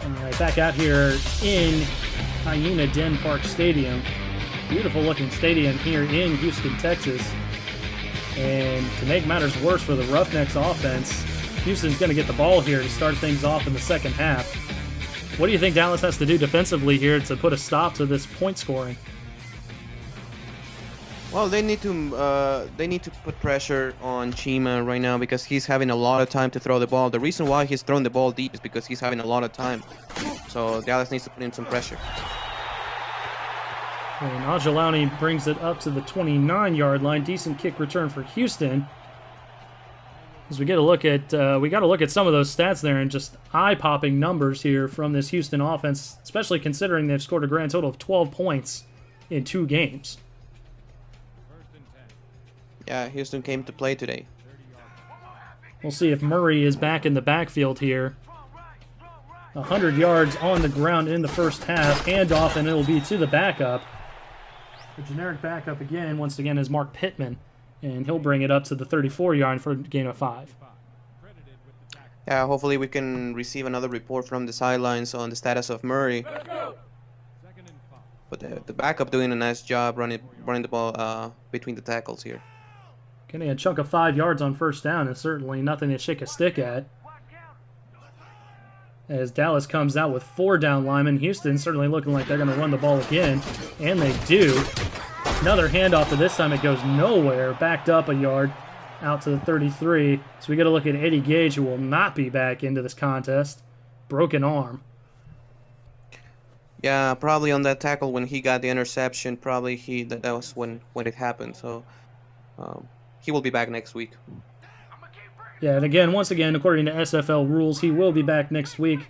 All right, back out here in Hyena Den Park Stadium. Beautiful looking stadium here in Houston, Texas. And to make matters worse for the Roughnecks offense, Houston's going to get the ball here to start things off in the second half. What do you think Dallas has to do defensively here to put a stop to this point scoring? Well, they need to put pressure on Chima right now because he's having a lot of time to throw the ball. The reason why he's throwing the ball deep is because he's having a lot of time. So Dallas needs to put in some pressure. And Angeloni brings it up to the 29-yard line. Decent kick return for Houston. As we get a look at, we got to look at some of those stats there and just eye-popping numbers here from this Houston offense, especially considering they've scored a grand total of 12 points in 2 games. Yeah, Houston came to play today. We'll see if Murray is back in the backfield here. 100 yards on the ground in the first half. Handoff, and it'll be to the backup. The generic backup again, once again, is Mark Pittman. And he'll bring it up to the 34-yard for a gain of 5. Yeah, hopefully we can receive another report from the sidelines on the status of Murray. But the backup doing a nice job running the ball between the tackles here. Getting a chunk of 5 yards on first down is certainly nothing to shake a stick at. As Dallas comes out with 4 down linemen, Houston certainly looking like they're going to run the ball again, and they do. Another handoff, but this time it goes nowhere. Backed up a yard out to the 33. So we got to look at Eddie Gage, who will not be back into this contest. Broken arm. Yeah, probably on that tackle when he got the interception, probably that was when it happened. So he will be back next week. Yeah, and again, once again, according to SFL rules, he will be back next week.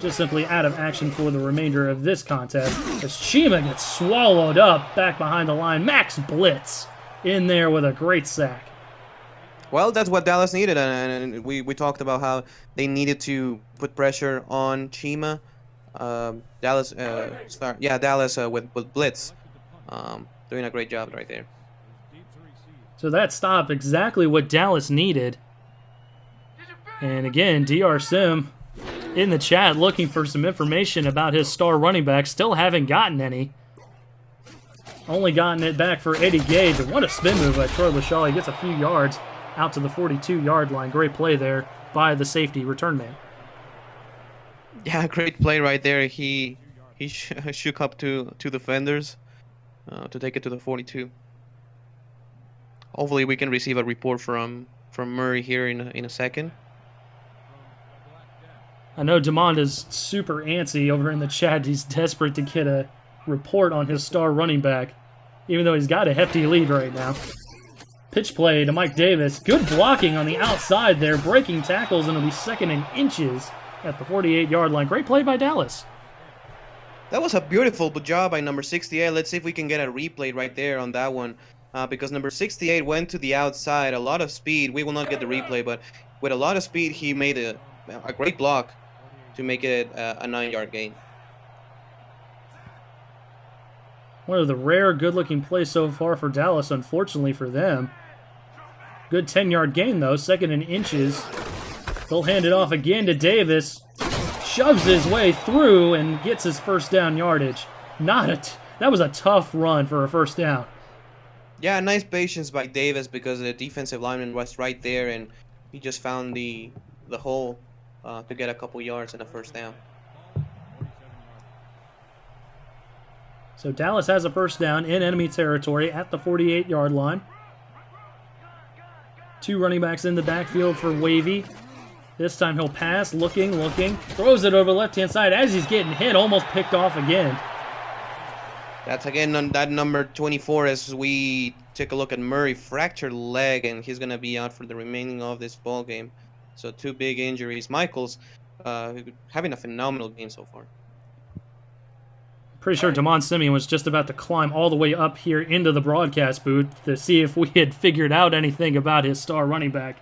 Just simply out of action for the remainder of this contest. As Chima gets swallowed up back behind the line. Max Blitz in there with a great sack. Well, that's what Dallas needed, and we talked about how they needed to put pressure on Chima. Dallas with Blitz, doing a great job right there. So that stopped exactly what Dallas needed. And again, DR Sim in the chat looking for some information about his star running back. Still haven't gotten any. Only gotten it back for Eddie Gage. And what a spin move by Troy LaShaw. He gets a few yards out to the 42-yard line. Great play there by the safety return man. Yeah, great play right there. He shook up two defenders to take it to the 42. Hopefully we can receive a report from Murray here in a second. I know Demond is super antsy over in the chat. He's desperate to get a report on his star running back, even though he's got a hefty lead right now. Pitch play to Mike Davis. Good blocking on the outside there, breaking tackles, and it'll be second and inches at the 48-yard line. Great play by Dallas. That was a beautiful job by number 68. Let's see if we can get a replay right there on that one. Because number 68 went to the outside, a lot of speed. We will not get the replay, but with a lot of speed, he made a great block to make it a 9-yard gain. One of the rare good-looking plays so far for Dallas, unfortunately for them. Good 10-yard gain, though, second and inches. They'll hand it off again to Davis. Shoves his way through and gets his first down yardage. That was a tough run for a first down. Yeah, nice patience by Davis because the defensive lineman was right there and he just found the hole to get a couple yards and a first down. So Dallas has a first down in enemy territory at the 48-yard line. 2 running backs in the backfield for Wavy. This time he'll pass, looking, throws it over the left-hand side as he's getting hit, almost picked off again. That's again on that number 24 as we take a look at Murray. Fractured leg, and he's going to be out for the remaining of this ball game. So 2 big injuries. Michael's having a phenomenal game so far. Pretty sure Damon Simeon was just about to climb all the way up here into the broadcast booth to see if we had figured out anything about his star running back.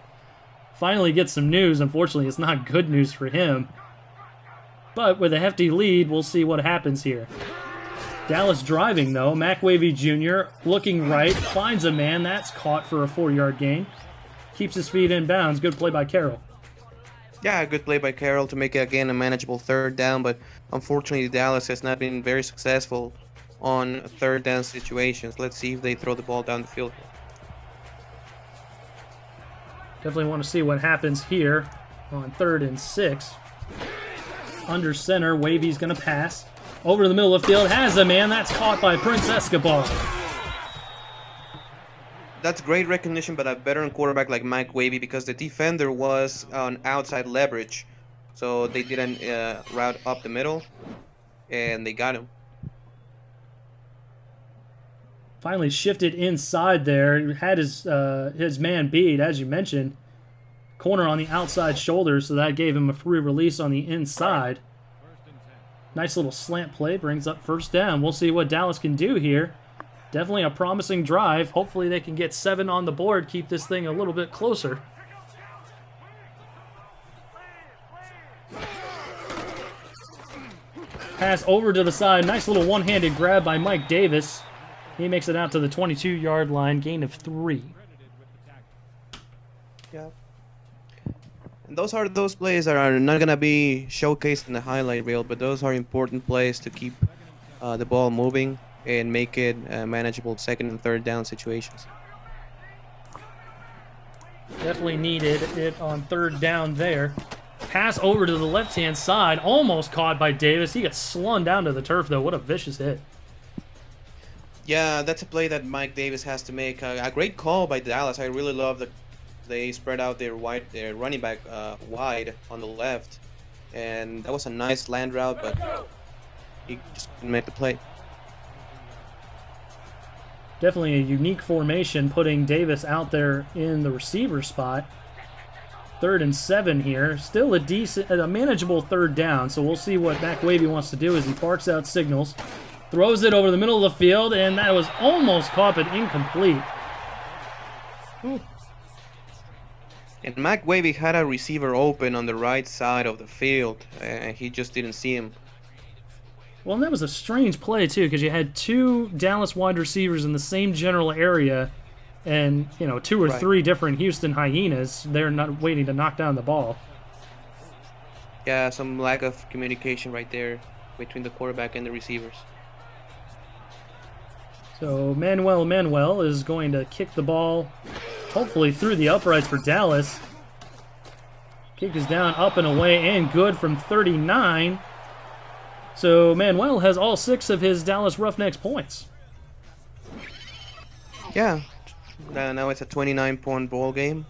Finally gets some news. Unfortunately, it's not good news for him. But with a hefty lead, we'll see what happens here. Dallas driving, though. Mac Wavy Jr. looking right, finds a man. That's caught for a 4-yard gain. Keeps his feet in bounds. Good play by Carroll. Yeah, good play by Carroll to make it again a manageable third down, but unfortunately Dallas has not been very successful on third down situations. Let's see if they throw the ball down the field. Definitely want to see what happens here on 3rd and 6. Under center, Wavy's going to pass. Over to the middle of the field, has a man. That's caught by Prince Escobar. That's great recognition, but a veteran quarterback like Mike Wavy, because the defender was on outside leverage. So they didn't route up the middle, and they got him. Finally shifted inside there. Had his man beat, as you mentioned. Corner on the outside shoulder, so that gave him a free release on the inside. Nice little slant play, brings up 1st down. We'll see what Dallas can do here. Definitely a promising drive. Hopefully they can get 7 on the board, keep this thing a little bit closer. Pass over to the side. Nice little one-handed grab by Mike Davis. He makes it out to the 22-yard line, gain of 3. Yeah. And those plays that are not gonna be showcased in the highlight reel, but those are important plays to keep the ball moving and make it manageable 2nd and 3rd down situations. Definitely needed it on 3rd down there. Pass over to the left-hand side, almost caught by Davis. He got slung down to the turf, though. What a vicious hit. Yeah, that's a play that Mike Davis has to make. A great call by Dallas. I really love that they spread out their running back wide on the left, and that was a nice land route, but he just couldn't make the play. Definitely a unique formation, putting Davis out there in the receiver spot. 3rd and 7 here. Still a manageable 3rd down, so we'll see what Mac Wavy wants to do as he barks out signals. Throws it over the middle of the field, and that was almost caught but incomplete. Ooh. And Mac Wavy had a receiver open on the right side of the field, and he just didn't see him. Well, and that was a strange play, too, because you had 2 Dallas wide receivers in the same general area, and, 2 or 3 different Houston Hyenas. They're not waiting to knock down the ball. Yeah, some lack of communication right there between the quarterback and the receivers. So Manuel is going to kick the ball, hopefully through the uprights for Dallas. Kick is down, up and away, and good from 39. So Manuel has all 6 of his Dallas Roughnecks points. Yeah, now it's a 29-point ball game.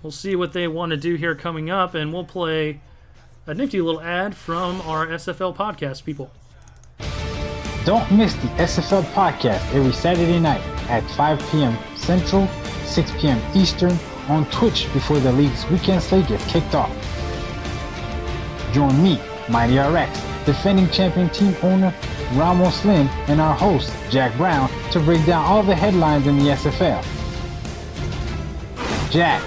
We'll see what they want to do here coming up, and we'll play a nifty little ad from our SFL podcast people. Don't miss the SFL podcast every Saturday night at 5 p.m. Central, 6 p.m. Eastern on Twitch before the league's weekend slate gets kicked off. Join me, Mighty RX, defending champion team owner Ramos Lynn, and our host, Jack Brown, to break down all the headlines in the SFL. Jack,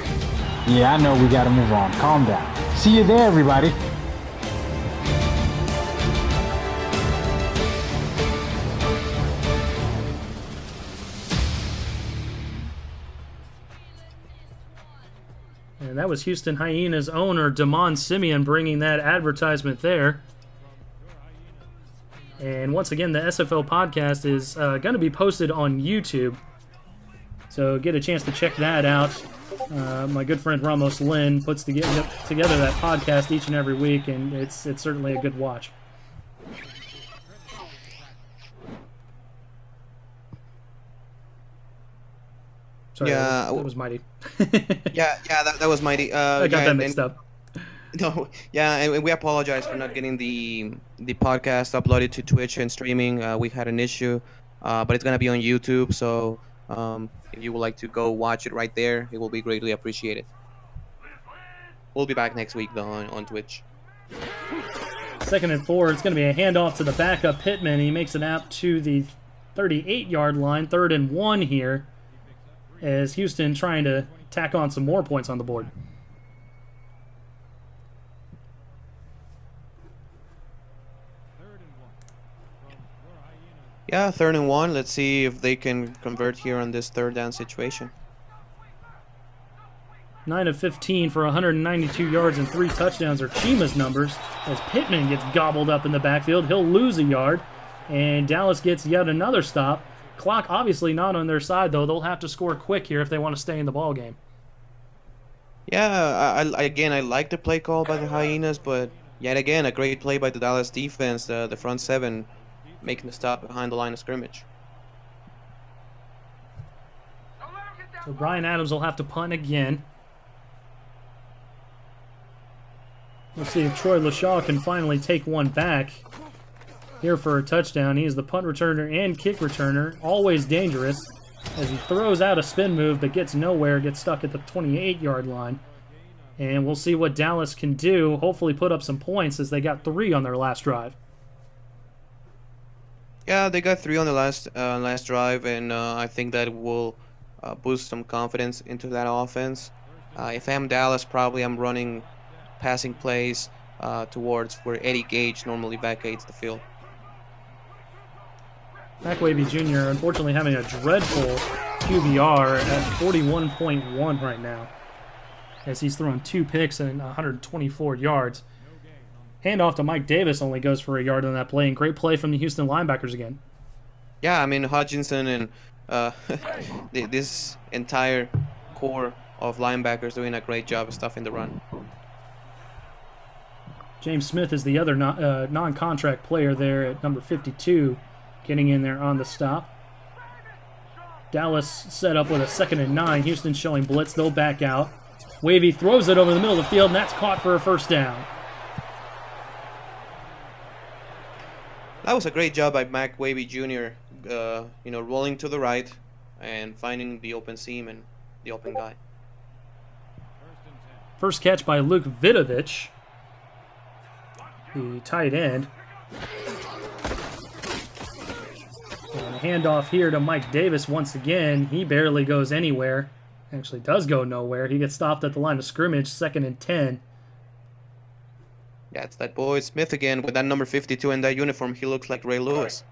yeah, I know we gotta move on. Calm down. See you there, everybody. And that was Houston Hyenas owner Damon Simeon bringing that advertisement there. And once again, the SFL podcast is going to be posted on YouTube. So get a chance to check that out. My good friend Ramos Lynn puts together that podcast each and every week, and it's certainly a good watch. Sorry, Yeah, that was Mighty. Yeah, that was Mighty. I got that mixed up. No, yeah, and we apologize for not getting the podcast uploaded to Twitch and streaming. We had an issue, but it's gonna be on YouTube. So if you would like to go watch it right there, it will be greatly appreciated. We'll be back next week though on Twitch. 2nd and 4. It's going to be a handoff to the backup Pittman. He makes it out to the 38-yard line. 3rd and 1 here, as Houston trying to tack on some more points on the board. Yeah, 3rd and 1. Let's see if they can convert here on this 3rd down situation. 9 of 15 for 192 yards and 3 touchdowns are Chima's numbers. As Pittman gets gobbled up in the backfield, he'll lose a yard. And Dallas gets yet another stop. Clock obviously not on their side, though. They'll have to score quick here if they want to stay in the ball game. Yeah, I like the play call by the Hyenas, but yet again, a great play by the Dallas defense, the front seven, making the stop behind the line of scrimmage. So Brian Adams will have to punt again. We'll see if Troy LaShaw can finally take one back here for a touchdown. He is the punt returner and kick returner, always dangerous, as he throws out a spin move but gets nowhere, gets stuck at the 28-yard line. And we'll see what Dallas can do, hopefully put up some points, as they got 3 on their last drive. Yeah, they got 3 on the last drive, and I think that will boost some confidence into that offense. If I'm Dallas, probably I'm running passing plays towards where Eddie Gage normally vacates the field. McWavy Jr. unfortunately having a dreadful QBR at 41.1 right now, as he's thrown 2 picks and 124 yards. Handoff to Mike Davis only goes for a yard on that play, and great play from the Houston linebackers again. Yeah, I mean, Hutchinson and this entire core of linebackers doing a great job of stuffing the run. James Smith is the other non-contract player there at number 52, getting in there on the stop. Dallas set up with a 2nd and 9. Houston showing blitz. They'll back out. Wavy throws it over the middle of the field, and that's caught for a first down. That was a great job by Mac Wavy Jr. Rolling to the right and finding the open seam and the open guy. First catch by Luke Vidovich, the tight end. And a handoff here to Mike Davis once again. He barely goes anywhere. Actually does go nowhere. He gets stopped at the line of scrimmage, 2nd and 10. Yeah, it's that boy Smith again with that number 52 in that uniform. He looks like Ray Lewis.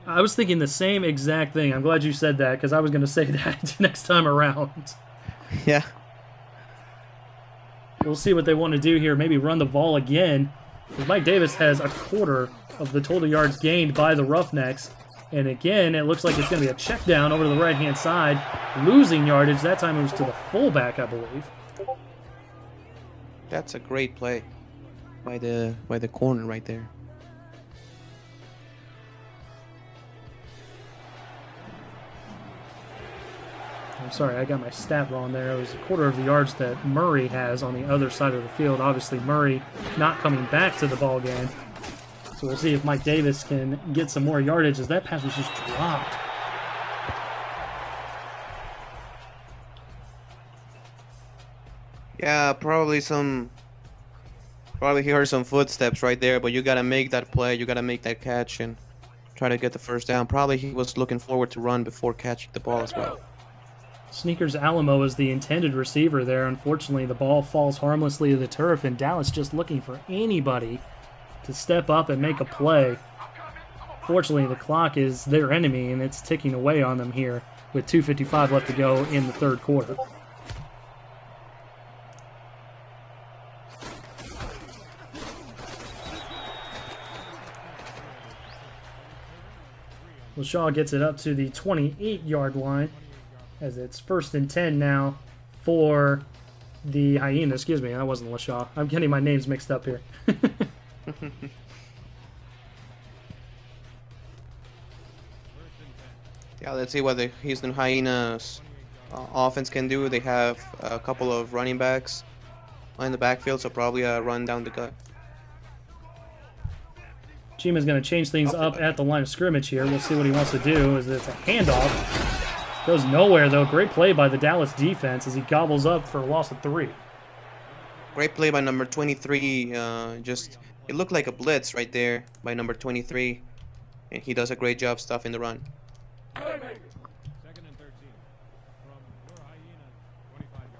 I was thinking the same exact thing. I'm glad you said that, because I was going to say that next time around. Yeah. We'll see what they want to do here. Maybe run the ball again. Mike Davis has a quarter of the total yards gained by the Roughnecks. And again, it looks like it's going to be a check down over to the right-hand side. Losing yardage. That time it was to the fullback, I believe. That's a great play by the corner right there. I'm sorry, I got my stat wrong there. It was a quarter of the yards that Murray has on the other side of the field. Obviously, Murray not coming back to the ball game. So we'll see if Mike Davis can get some more yardage, as that pass was just dropped. Yeah, probably he heard some footsteps right there, but you gotta make that play, you gotta make that catch and try to get the first down. Probably he was looking forward to run before catching the ball as well. Sneakers Alamo is the intended receiver there. Unfortunately, the ball falls harmlessly to the turf, and Dallas just looking for anybody to step up and make a play. Fortunately, the clock is their enemy, and it's ticking away on them here with 2:55 left to go in the third quarter. LaShaw gets it up to the 28-yard line, as it's 1st and 10 now for the Hyenas. Excuse me, that wasn't LaShaw. I'm getting my names mixed up here. Yeah, let's see what the Houston Hyenas offense can do. They have a couple of running backs in the backfield, so probably a run down the gut. Chima's going to change things up at the line of scrimmage here. We'll see what he wants to do. As it's a handoff. Goes nowhere, though. Great play by the Dallas defense as he gobbles up for a loss of 3. Great play by number 23. It looked like a blitz right there by number 23. And he does a great job stuffing the run.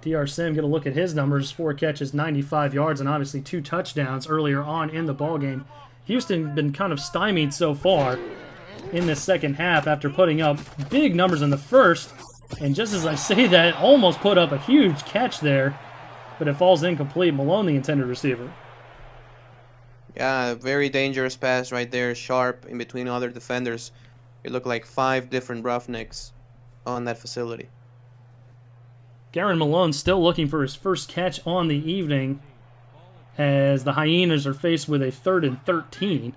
DR Sim going to look at his numbers. 4 catches, 95 yards, and obviously 2 touchdowns earlier on in the ballgame. Houston been kind of stymied so far in this second half after putting up big numbers in the first. And just as I say that, almost put up a huge catch there, but it falls incomplete. Malone, the intended receiver. Yeah, very dangerous pass right there, sharp in between other defenders. It looked like 5 different Roughnecks on that facility. Garen Malone still looking for his first catch on the evening as the Hyenas are faced with a 3rd and 13.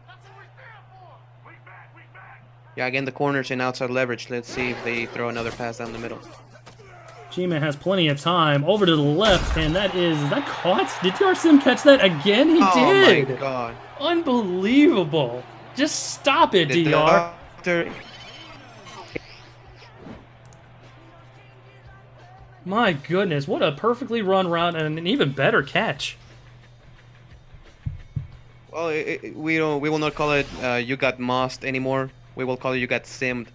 Yeah, again, the corners in outside leverage. Let's see if they throw another pass down the middle. Chima has plenty of time. Over to the left, and is that caught? Did DR Sim catch that again? He did! Oh my god. Unbelievable. Just stop it, The DR. doctor- My goodness, what a perfectly run route and an even better catch. Well, we will not call it you got mossed anymore. We will call it you got simmed.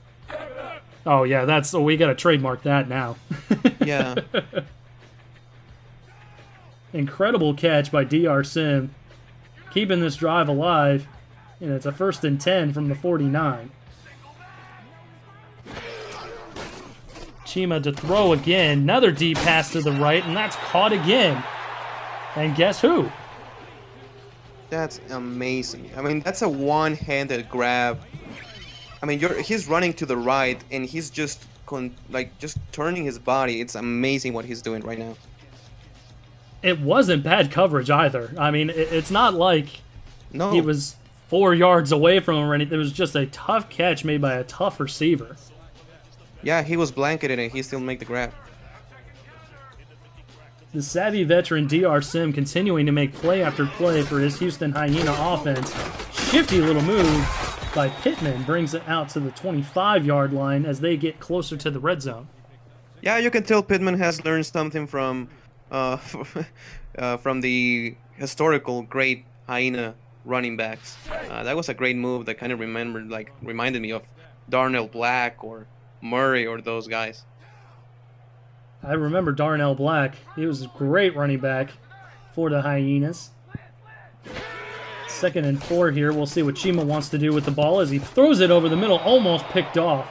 Oh yeah, we gotta trademark that now. Yeah. Incredible catch by DR Sim, keeping this drive alive, and it's a 1st and 10 from the 49. Chima to throw again, another deep pass to the right, and that's caught again. And guess who? That's amazing. I mean, that's a one-handed grab. I mean, he's running to the right, and he's just just turning his body. It's amazing what he's doing right now. It wasn't bad coverage either. I mean, it's not like No. he was 4 yards away from him or anything. It was just a tough catch made by a tough receiver. Yeah, he was blanketed, and he still make the grab. The savvy veteran DR Sim continuing to make play after play for his Houston Hyena offense. Shifty little move by Pittman brings it out to the 25-yard line as they get closer to the red zone. Yeah, you can tell Pittman has learned something from the historical great Hyena running backs. That was a great move that kind of reminded me of Darnell Black or Murray or those guys. I remember Darnell Black. He was a great running back for the Hyenas. 2nd and 4 here. We'll see what Chima wants to do with the ball as he throws it over the middle, almost picked off.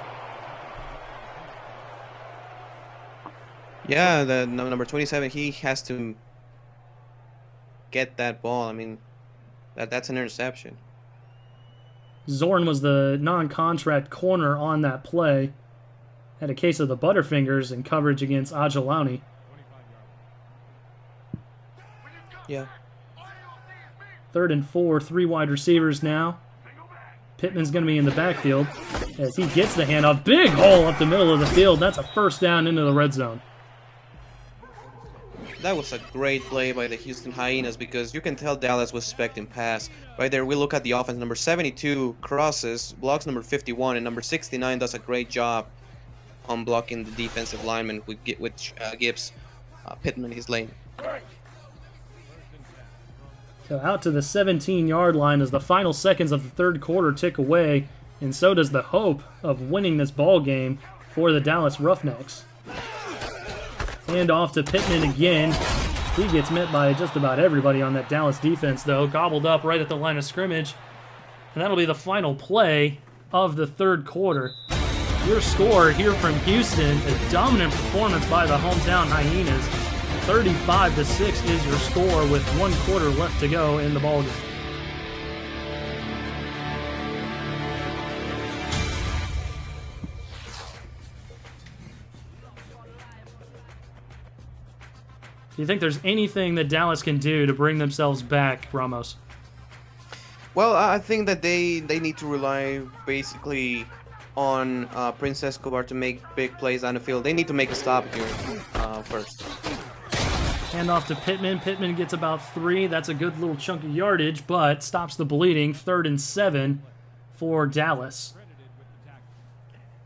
Yeah, the number 27, he has to get that ball. I mean, that's an interception. Zorn was the non-contract corner on that play. Had a case of the Butterfingers in coverage against Ajalani. Yeah. 3rd and 4, 3 wide receivers now. Pittman's going to be in the backfield as he gets the handoff. Big hole up the middle of the field. That's a 1st down into the red zone. That was a great play by the Houston Hyenas because you can tell Dallas was expecting pass. Right there, we look at the offense. Number 72 crosses, blocks number 51, and number 69 does a great job on blocking the defensive lineman which gives Pittman his lane. So out to the 17-yard line as the final seconds of the 3rd quarter tick away, and so does the hope of winning this ball game for the Dallas Roughnecks. Hand off to Pittman again. He gets met by just about everybody on that Dallas defense, though. Gobbled up right at the line of scrimmage. And that'll be the final play of the 3rd quarter. Your score here from Houston, a dominant performance by the hometown Hyenas. 35-6 is your score with 1 quarter left to go in the ballgame. Do you think there's anything that Dallas can do to bring themselves back, Ramos? Well, I think that they need to rely basically on Prince Escobar to make big plays on the field. They need to make a stop here first. Hand off to Pittman. Pittman gets about 3. That's a good little chunk of yardage, but stops the bleeding. 3rd and 7 for Dallas.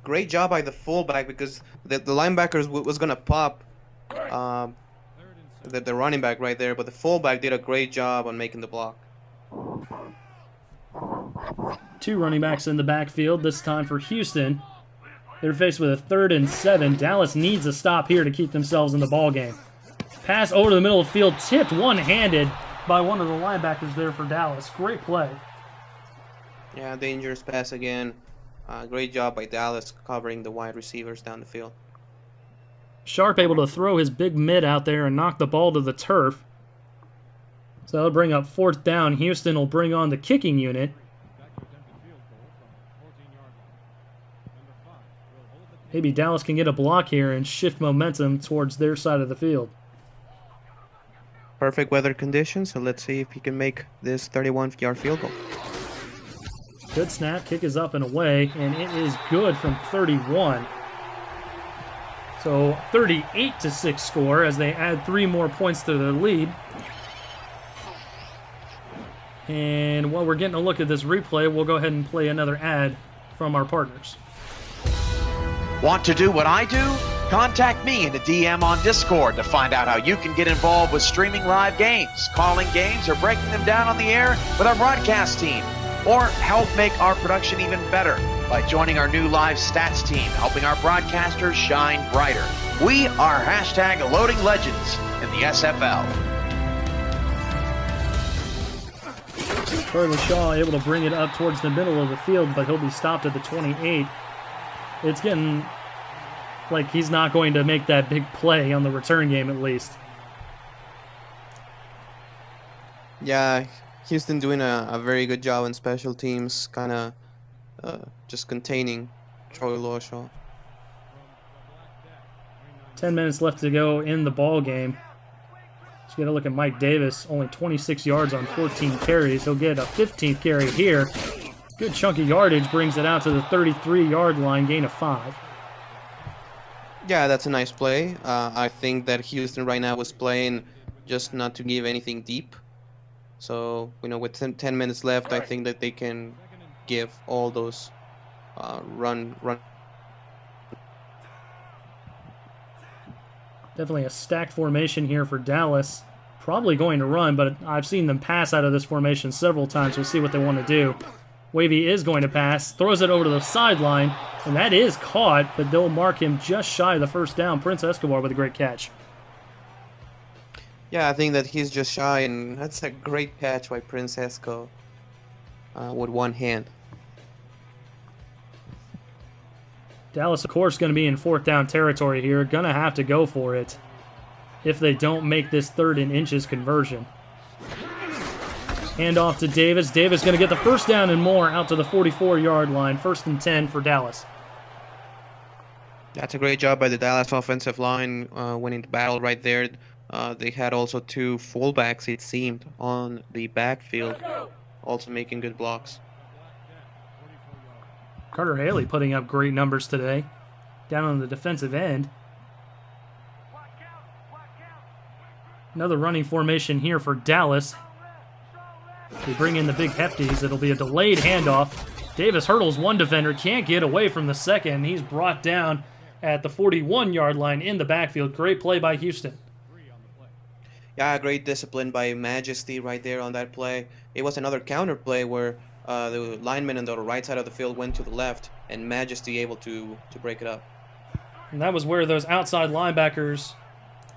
Great job by the fullback because the linebackers was going to pop the running back right there, but the fullback did a great job on making the block. 2 running backs in the backfield, this time for Houston. They're faced with a 3rd and 7. Dallas needs a stop here to keep themselves in the ballgame. Pass over the middle of the field, tipped one-handed by one of the linebackers there for Dallas. Great play. Yeah, dangerous pass again. Great job by Dallas covering the wide receivers down the field. Sharp able to throw his big mid out there and knock the ball to the turf. So that'll bring up 4th down. Houston will bring on the kicking unit. Maybe Dallas can get a block here and shift momentum towards their side of the field. Perfect weather conditions, so let's see if he can make this 31-yard field goal. Good snap, kick is up and away, and it is good from 31. So 38-6 score as they add 3 more points to their lead. And while we're getting a look at this replay, we'll go ahead and play another ad from our partners. Want to do what I do? Contact me in the DM on Discord to find out how you can get involved with streaming live games, calling games, or breaking them down on the air with our broadcast team. Or help make our production even better by joining our new live stats team, helping our broadcasters shine brighter. We are #Loading Legends in the SFL. Charlie Shaw able to bring it up towards the middle of the field, but he'll be stopped at the 28. It's getting like he's not going to make that big play on the return game, at least. Yeah, Houston doing a very good job in special teams, kind of just containing Troy Lawshaw. 10 minutes left to go in the ball game. Just got to look at Mike Davis, only 26 yards on 14 carries. He'll get a 15th carry here. Good chunky yardage, brings it out to the 33-yard line, gain of 5. Yeah, that's a nice play. I think that Houston right now was playing just not to give anything deep. So, with 10 minutes left, I think that they can give all those run. Definitely a stacked formation here for Dallas. Probably going to run, but I've seen them pass out of this formation several times. We'll see what they want to do. Wavy is going to pass, throws it over to the sideline, and that is caught, but they'll mark him just shy of the first down. Prince Escobar with a great catch. Yeah, I think that he's just shy, and that's a great catch by Prince Esco with one hand. Dallas, of course, going to be in 4th down territory here. Going to have to go for it if they don't make this 3rd and inches conversion. Hand off to Davis. Davis going to get the first down and more out to the 44-yard line. 1st and 10 for Dallas. That's a great job by the Dallas offensive line, winning the battle right there. They had also 2 fullbacks, it seemed, on the backfield, also making good blocks. Carter Haley putting up great numbers today. Down on the defensive end. Another running formation here for Dallas. They bring in the big hefties. It'll be a delayed handoff. Davis hurdles one defender, can't get away from the second. He's brought down at the 41-yard line in the backfield. Great play by Houston. Yeah, great discipline by Majesty right there on that play. It was another counter play where the lineman on the right side of the field went to the left, and Majesty able to break it up. And that was where those outside linebackers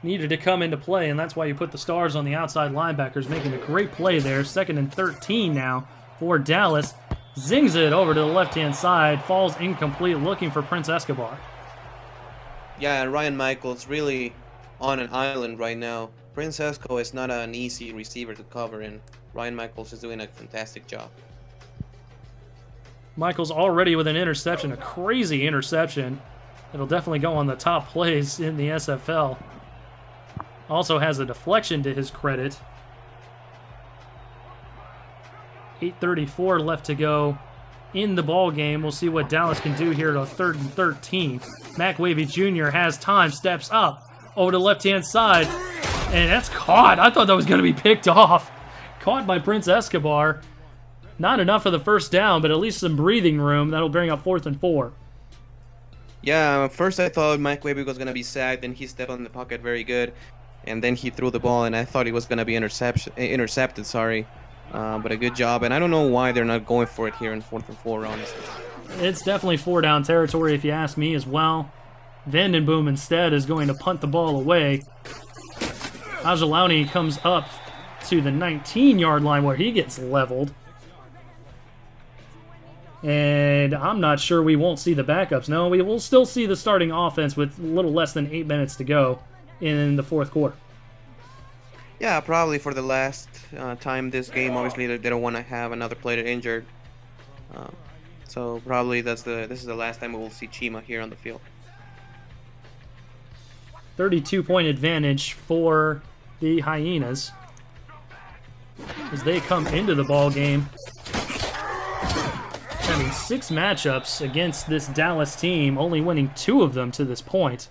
needed to come into play, and that's why you put the stars on the outside linebackers, making a great play there. 2nd and 13 now for Dallas. Zings it over to the left-hand side, falls incomplete, looking for Prince Escobar. Yeah, and Ryan Michaels really on an island right now. Prince Esco is not an easy receiver to cover, and Ryan Michaels is doing a fantastic job. Michaels already with an interception, a crazy interception. It'll definitely go on the top plays in the SFL. Also has a deflection to his credit. 8:34 left to go in the ball game. We'll see what Dallas can do here at a 3rd and 13. Mac Wavy Jr. has time, steps up over to the left-hand side, and that's caught. I thought that was going to be picked off. Caught by Prince Escobar. Not enough for the first down, but at least some breathing room. That'll bring up 4th and 4. Yeah, first I thought Mike Webber was going to be sacked, and he stepped on the pocket very good. And then he threw the ball, and I thought he was going to be intercepted, but a good job. And I don't know why they're not going for it here in 4th and 4, honestly. It's definitely 4-down territory if you ask me as well. Vandenboom instead is going to punt the ball away. Ajalani comes up to the 19-yard line where he gets leveled. And I'm not sure we won't see the backups. No, we will still see the starting offense with a little less than 8 minutes to go in the fourth quarter. Yeah, probably for the last time this game. Obviously, they don't want to have another player injured. So probably this is the last time we will see Chima here on the field. 32-point advantage for the Hyenas as they come into the ball game, having 6 matchups against this Dallas team, only winning 2 of them to this point.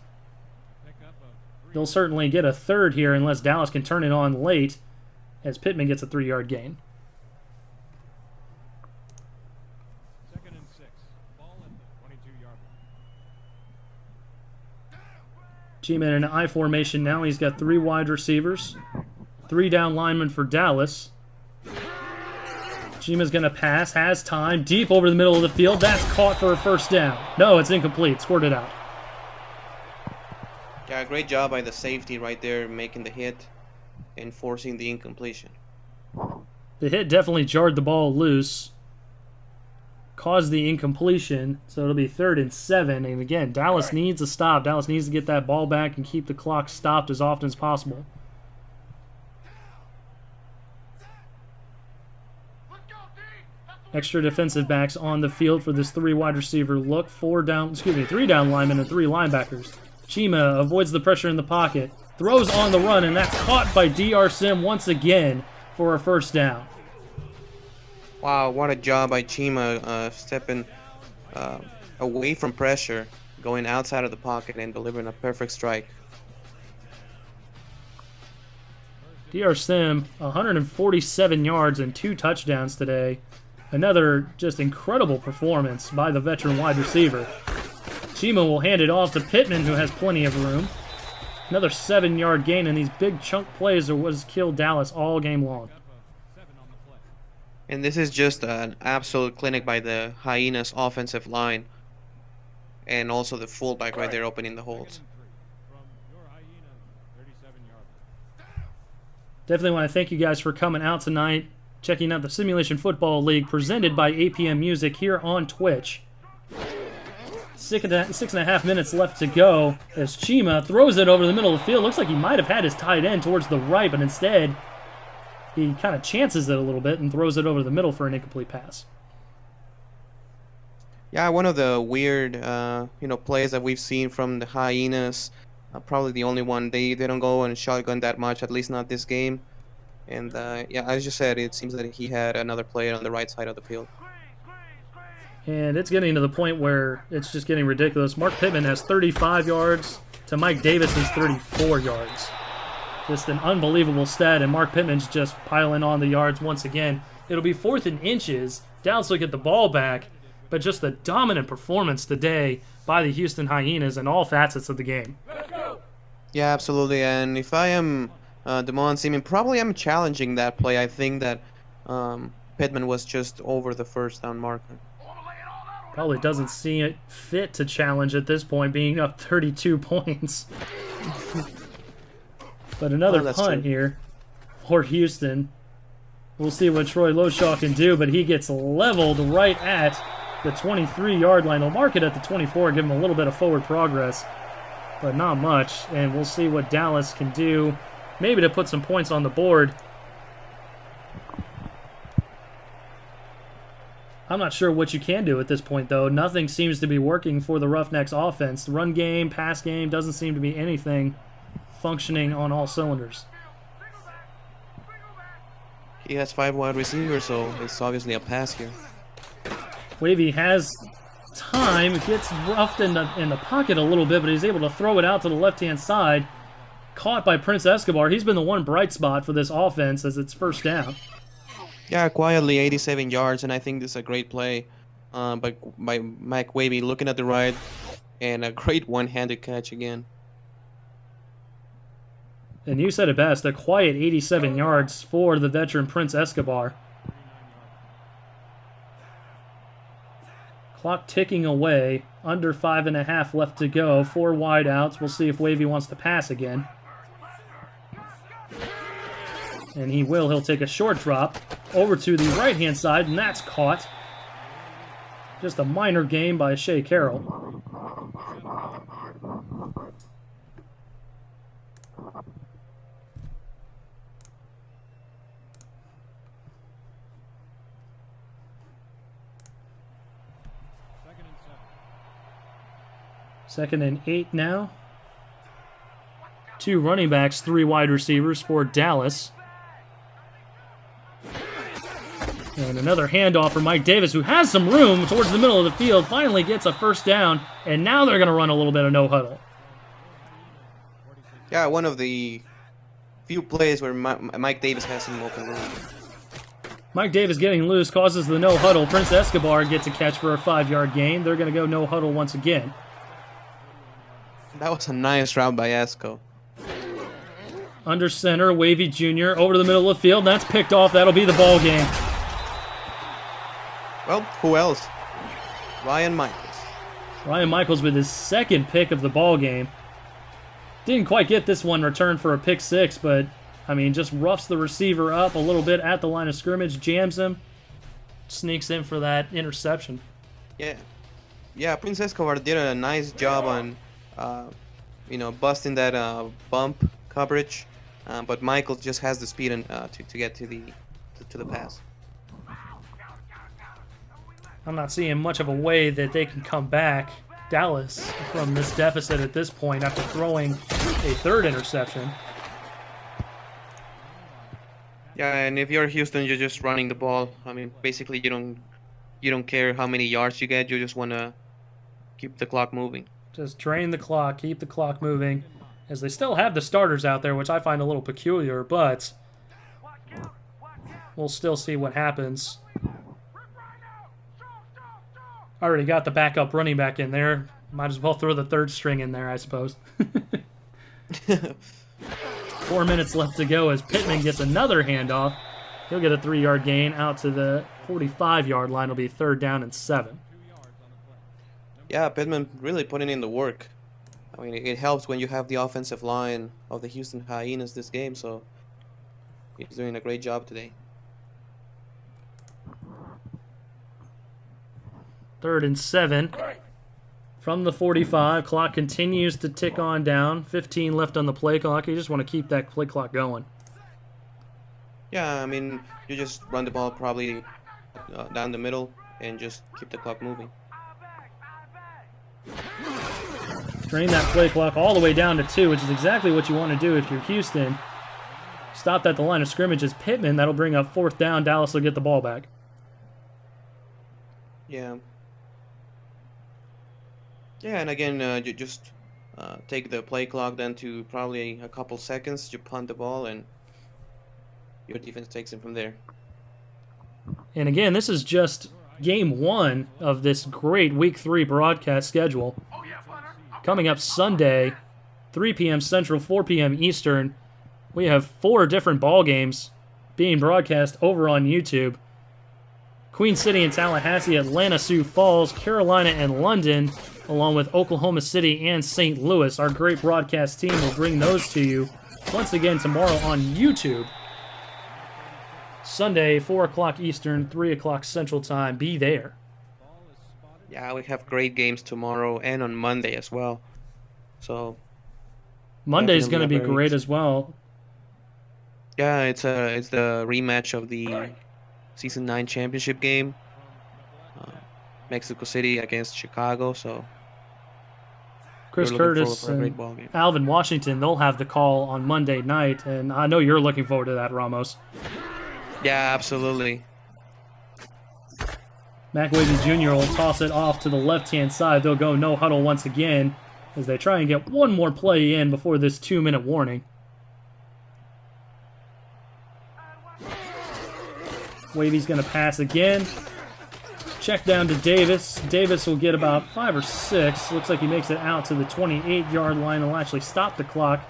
They'll certainly get a third here unless Dallas can turn it on late, as Pittman gets a 3-yard gain. Second and 6. Ball at the 22-yard line. Chima in an I formation now. He's got 3 wide receivers, 3 down linemen for Dallas. Chima's going to pass, has time, deep over the middle of the field. That's caught for a first down. No, it's incomplete. Scored it out. Yeah, great job by the safety right there, making the hit and forcing the incompletion. The hit definitely jarred the ball loose, caused the incompletion, so it'll be 3rd and 7. And again, Dallas needs a stop. Dallas needs to get that ball back and keep the clock stopped as often as possible. Extra defensive backs on the field for this 3 wide receiver look. 3 down linemen and 3 linebackers. Chima avoids the pressure in the pocket, throws on the run, and that's caught by DR Sim once again for a first down. Wow, what a job by Chima, stepping away from pressure, going outside of the pocket and delivering a perfect strike. DR Sim, 147 yards and 2 touchdowns today. Another just incredible performance by the veteran wide receiver. Chima will hand it off to Pittman, who has plenty of room. Another 7-yard gain, and these big chunk plays are what has killed Dallas all game long. And this is just an absolute clinic by the Hyenas offensive line. And also the fullback right there opening the holes. Definitely want to thank you guys for coming out tonight, checking out the Simulation Football League presented by APM Music here on Twitch. 6.5 minutes left to go as Chima throws it over the middle of the field. Looks like he might have had his tight end towards the right, but instead he kind of chances it a little bit and throws it over the middle for an incomplete pass. Yeah, one of the weird, plays that we've seen from the Hyenas. Probably the only one. They don't go and shotgun that much, at least not this game. And yeah, as you said, it seems that he had another player on the right side of the field. And it's getting to the point where it's just getting ridiculous. Mark Pittman has 35 yards to Mike Davis's 34 yards. Just an unbelievable stat, and Mark Pittman's just piling on the yards once again. It'll be 4th and inches. Dallas will get the ball back, but just a dominant performance today by the Houston Hyenas in all facets of the game. Yeah, absolutely. And if I am Damon Seaman, probably I'm challenging that play. I think that Pittman was just over the first down marker. Probably doesn't see it fit to challenge at this point, being up 32 points. But another punt here for Houston. We'll see what Troy Loshaw can do, but he gets leveled right at the 23-yard line. They'll mark it at the 24, give him a little bit of forward progress, but not much. And we'll see what Dallas can do, maybe to put some points on the board. I'm not sure what you can do at this point, though. Nothing seems to be working for the Roughnecks offense. The run game, pass game, doesn't seem to be anything functioning on all cylinders. He has 5 wide receivers, so it's obviously a pass here. Wavy has time, gets roughed in the pocket a little bit, but he's able to throw it out to the left-hand side. Caught by Prince Escobar. He's been the one bright spot for this offense as it's first down. Yeah, quietly 87 yards, and I think this is a great play by Mike Wavy, looking at the right, and a great one-handed catch again. And you said it best, a quiet 87 yards for the veteran Prince Escobar. Clock ticking away, under 5.5 left to go, 4 wide outs. We'll see if Wavy wants to pass again. And he will. He'll take a short drop over to the right-hand side, and that's caught. Just a minor gain by Shea Carroll. Second and 8 now. 2 running backs, 3 wide receivers for Dallas. And another handoff for Mike Davis, who has some room towards the middle of the field, finally gets a first down, and now they're going to run a little bit of no huddle. Yeah, one of the few plays where Mike Davis has some open room. Mike Davis getting loose causes the no huddle. Prince Escobar gets a catch for a 5-yard gain. They're going to go no huddle once again. That was a nice route by Esco. Under center, Wavy Jr. over to the middle of the field. That's picked off. That'll be the ball game. Well, who else? Ryan Michaels. Ryan Michaels with his second pick of the ball game. Didn't quite get this one returned for a pick 6, but, I mean, just roughs the receiver up a little bit at the line of scrimmage, jams him, sneaks in for that interception. Yeah, Prince Escobar did a nice job on, busting that bump coverage, but Michaels just has the speed and to get to the pass. I'm not seeing much of a way that they can come back, Dallas, from this deficit at this point after throwing a third interception. Yeah, and if you're Houston, you're just running the ball. I mean, basically, you don't care how many yards you get. You just want to keep the clock moving. Just drain the clock, keep the clock moving, as they still have the starters out there, which I find a little peculiar, but we'll still see what happens. Already got the backup running back in there. Might as well throw the third string in there, I suppose. 4 minutes left to go as Pittman gets another handoff. He'll get a 3-yard gain out to the 45-yard line. It'll be 3rd down and 7. Yeah, Pittman really putting in the work. I mean, it helps when you have the offensive line of the Houston Hyenas this game, so he's doing a great job today. 3rd and 7 from the 45. Clock continues to tick on down. 15 left on the play clock. You just want to keep that play clock going. Yeah, I mean, you just run the ball probably down the middle and just keep the clock moving. Drain that play clock all the way down to 2, which is exactly what you want to do if you're Houston. Stopped at the line of scrimmage is Pittman. That'll bring up 4th down. Dallas will get the ball back. Yeah. Yeah, and again, you just take the play clock then to probably a couple seconds. You punt the ball, and your defense takes it from there. And again, this is just game 1 of this great Week 3 broadcast schedule. Coming up Sunday, 3 p.m. Central, 4 p.m. Eastern, we have 4 different ball games being broadcast over on YouTube. Queen City and Tallahassee, Atlanta, Sioux Falls, Carolina, and London, along with Oklahoma City and St. Louis. Our great broadcast team will bring those to you once again tomorrow on YouTube. Sunday, 4 o'clock Eastern, 3 o'clock Central Time. Be there. Yeah, we have great games tomorrow and on Monday as well. So Monday's going to be great as well. Yeah, it's the rematch of the Season 9 championship game. Mexico City against Chicago, so Chris we're looking Curtis forward for a great ball and game. Alvin Washington, they'll have the call on Monday night, and I know you're looking forward to that, Ramos. Yeah, absolutely. McWavy Jr. will toss it off to the left-hand side. They'll go no huddle once again as they try and get one more play in before this 2-minute warning. Wavy's going to pass again. Check down to Davis. Davis will get about 5 or 6. Looks like he makes it out to the 28-yard line. He'll actually stop the clock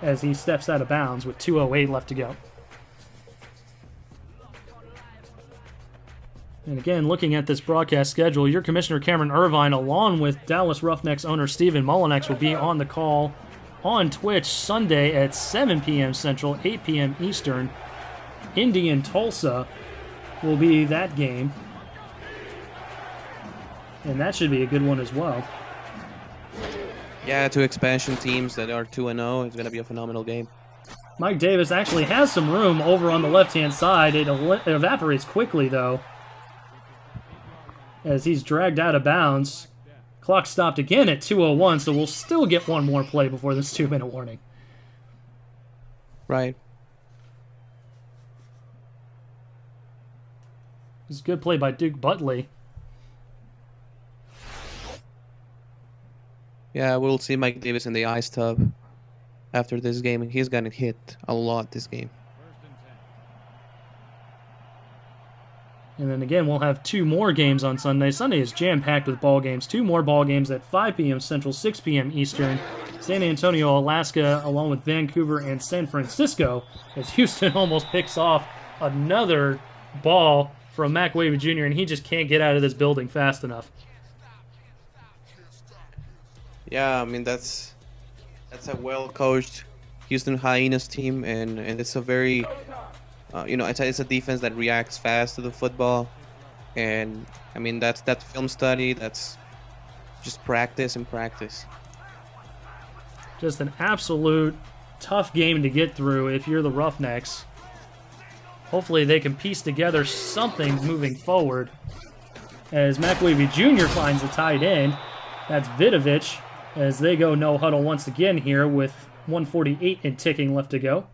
as he steps out of bounds with 2:08 left to go. And again, looking at this broadcast schedule, your Commissioner Cameron Irvine, along with Dallas Roughnecks owner Stephen Mullinex, will be on the call on Twitch Sunday at 7 p.m. Central, 8 p.m. Eastern. Indy and Tulsa will be that game. and that should be a good one as well. Yeah, 2 expansion teams that are 2-0. It's going to be a phenomenal game. Mike Davis actually has some room over on the left-hand side. It evaporates quickly, though, as he's dragged out of bounds. Clock stopped again at 2:01, so we'll still get one more play before this 2-minute warning. Right. It's a good play by Duke Butley. Yeah, we'll see Mike Davis in the ice tub after this game. He's going to hit a lot this game. And then again, we'll have 2 more games on Sunday. Sunday is jam-packed with ball games. 2 more ball games at 5 p.m. Central, 6 p.m. Eastern. San Antonio, Alaska, along with Vancouver and San Francisco, as Houston almost picks off another ball from Mac Wavy Jr., and he just can't get out of this building fast enough. Yeah, I mean, that's a well-coached Houston Hyenas team, and it's a very... it's a defense that reacts fast to the football, and I mean that's film study. That's just practice and practice. Just an absolute tough game to get through if you're the Roughnecks. Hopefully they can piece together something moving forward. As McWavy Jr. finds the tight end, that's Vidovich, as they go no huddle once again here with 1:48 and ticking left to go.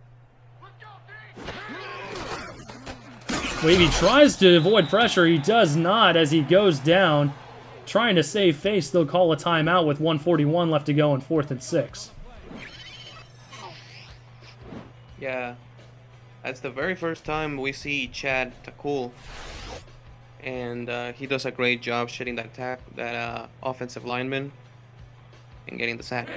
Wavy tries to avoid pressure. He does not as he goes down. Trying to save face, they'll call a timeout with 1:41 left to go in 4th and 6. Yeah, that's the very first time we see Chad Takul, and he does a great job shooting that offensive lineman and getting the sack.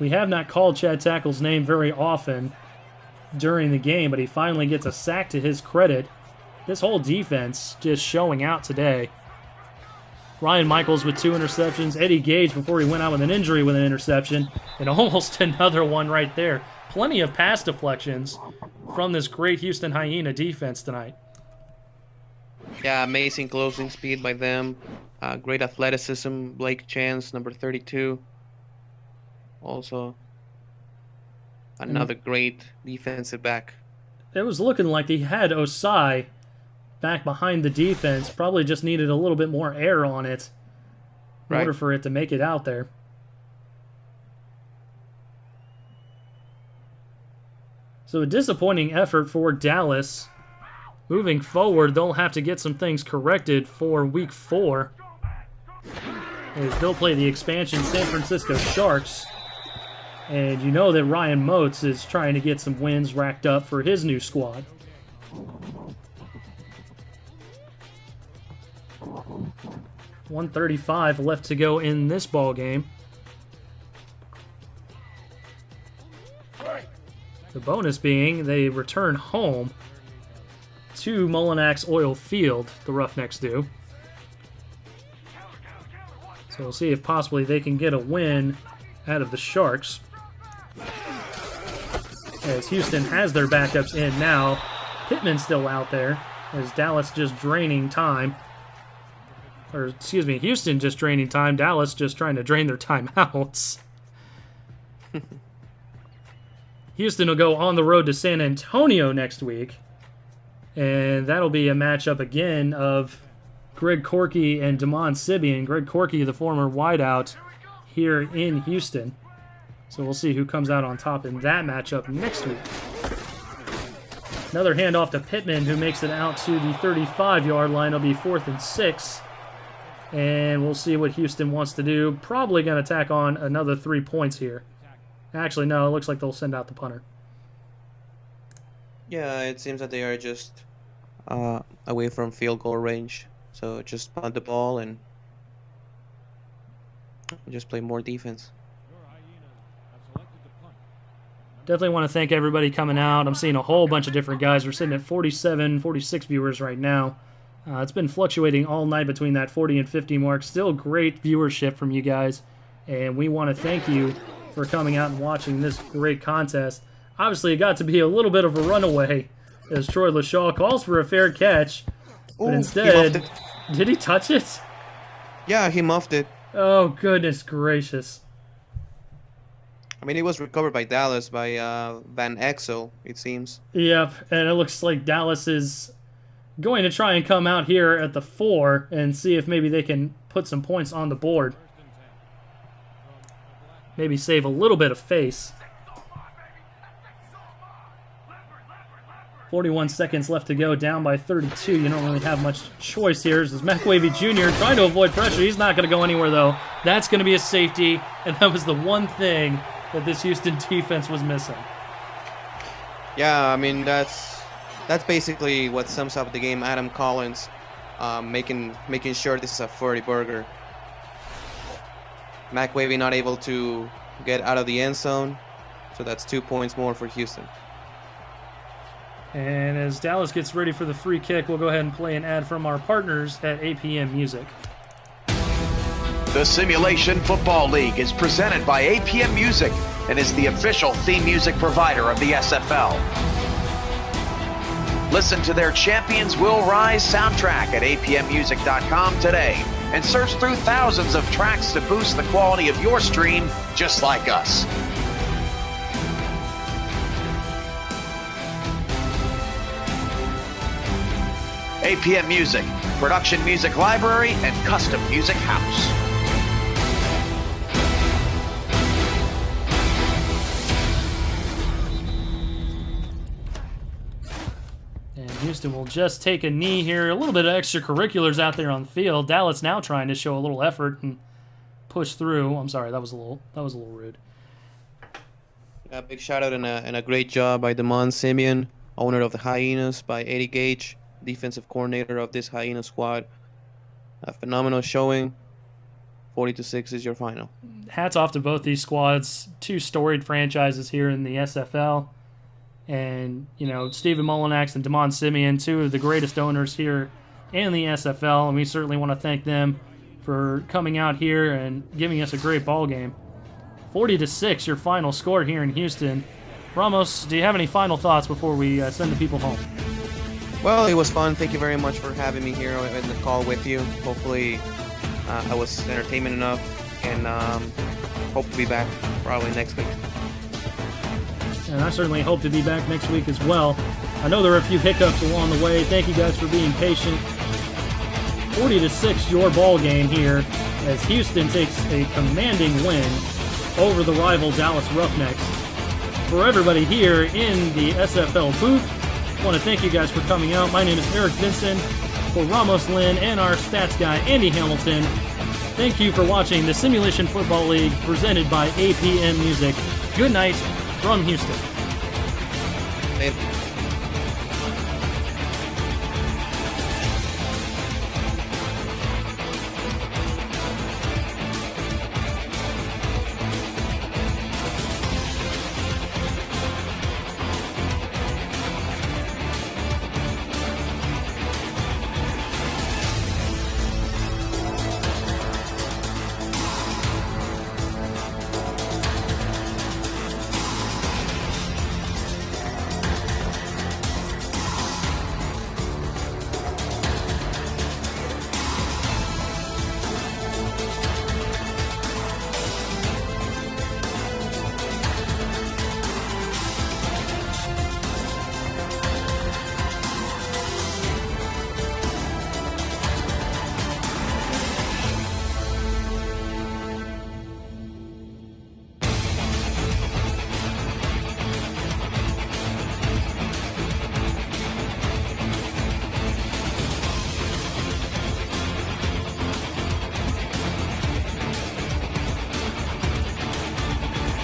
We have not called Chad Tackle's name very often during the game, but he finally gets a sack to his credit. This whole defense just showing out today. Ryan Michaels with 2 interceptions. Eddie Gage, before he went out with an injury, with an interception. And almost another one right there. Plenty of pass deflections from this great Houston Hyena defense tonight. Yeah, amazing closing speed by them. Great athleticism. Blake Chance, number 32. Also, another great defensive back. It was looking like he had Osai back behind the defense. Probably just needed a little bit more air on it in order for it to make it out there. So a disappointing effort for Dallas. Moving forward, they'll have to get some things corrected for Week 4. As they'll play the expansion San Francisco Sharks. And you know that Ryan Moats is trying to get some wins racked up for his new squad. .135 left to go in this ball game. The bonus being they return home to Mullinax Oil Field, the Roughnecks do. So we'll see if possibly they can get a win out of the Sharks. As Houston has their backups in now. Pittman's still out there, as Dallas just draining time. Or, excuse me, Houston just draining time. Dallas just trying to drain their timeouts. Houston will go on the road to San Antonio next week. And that'll be a matchup again of Greg Corky and Damon Sibian. Greg Corky, the former wideout here in Houston. So we'll see who comes out on top in that matchup next week. Another handoff to Pittman, who makes it out to the 35-yard line. It'll be 4th and 6. And we'll see what Houston wants to do. Probably going to tack on another 3 points here. Actually, no, it looks like they'll send out the punter. Yeah, it seems that they are just away from field goal range. So just punt the ball and just play more defense. Definitely want to thank everybody coming out. I'm seeing a whole bunch of different guys. We're sitting at 47, 46 viewers right now. It's been fluctuating all night between that 40 and 50 mark. Still great viewership from you guys. And we want to thank you for coming out and watching this great contest. Obviously, it got to be a little bit of a runaway as Troy LaShaw calls for a fair catch. But Ooh, he instead, muffed it. did he touch it? Yeah, he muffed it. Oh, goodness gracious. I mean, it was recovered by Dallas by Van Exel, it seems. Yep, and it looks like Dallas is going to try and come out here at the 4 and see if maybe they can put some points on the board. Maybe save a little bit of face. 41 seconds left to go, down by 32. You don't really have much choice here. This is McWavy Jr. trying to avoid pressure. He's not going to go anywhere, though. That's going to be a safety, and that was the one thing that this Houston defense was missing. Yeah, I mean, that's basically what sums up the game. Adam Collins making sure this is a 40 burger. McWavy not able to get out of the end zone, so that's 2 points more for Houston. And as Dallas gets ready for the free kick, we'll go ahead and play an ad from our partners at APM Music. The Simulation Football League is presented by APM Music and is the official theme music provider of the SFL. Listen to their Champions Will Rise soundtrack at apmmusic.com today and search through thousands of tracks to boost the quality of your stream just like us. APM Music, production music library and custom music house. And Houston will just take a knee here. A little bit of extracurriculars out there on the field. Dallas now trying to show a little effort and push through. I'm sorry, that was a little rude. A big shout out and a great job by Damon Simeon, owner of the Hyenas, by Eddie Gage, defensive coordinator of this Hyena squad. A phenomenal showing. 40-6 is your final. Hats off to both these squads. Two storied franchises here in the SFL. And, you know, Stephen Molinax and Damon Simeon, two of the greatest owners here in the SFL. And we certainly want to thank them for coming out here and giving us a great ball game. 40-6, your final score here in Houston. Ramos, do you have any final thoughts before we send the people home? Well, it was fun. Thank you very much for having me here in the call with you. Hopefully, I was entertainment enough, and hope to be back probably next week. And I certainly hope to be back next week as well. I know there are a few hiccups along the way. Thank you guys for being patient. 40-6, your ball game here, as Houston takes a commanding win over the rival Dallas Roughnecks. For everybody here in the SFL booth, I want to thank you guys for coming out. My name is Eric Vinson, for Ramos Lynn and our stats guy, Andy Hamilton. Thank you for watching the Simulation Football League presented by APM Music. Good night from Houston. Later.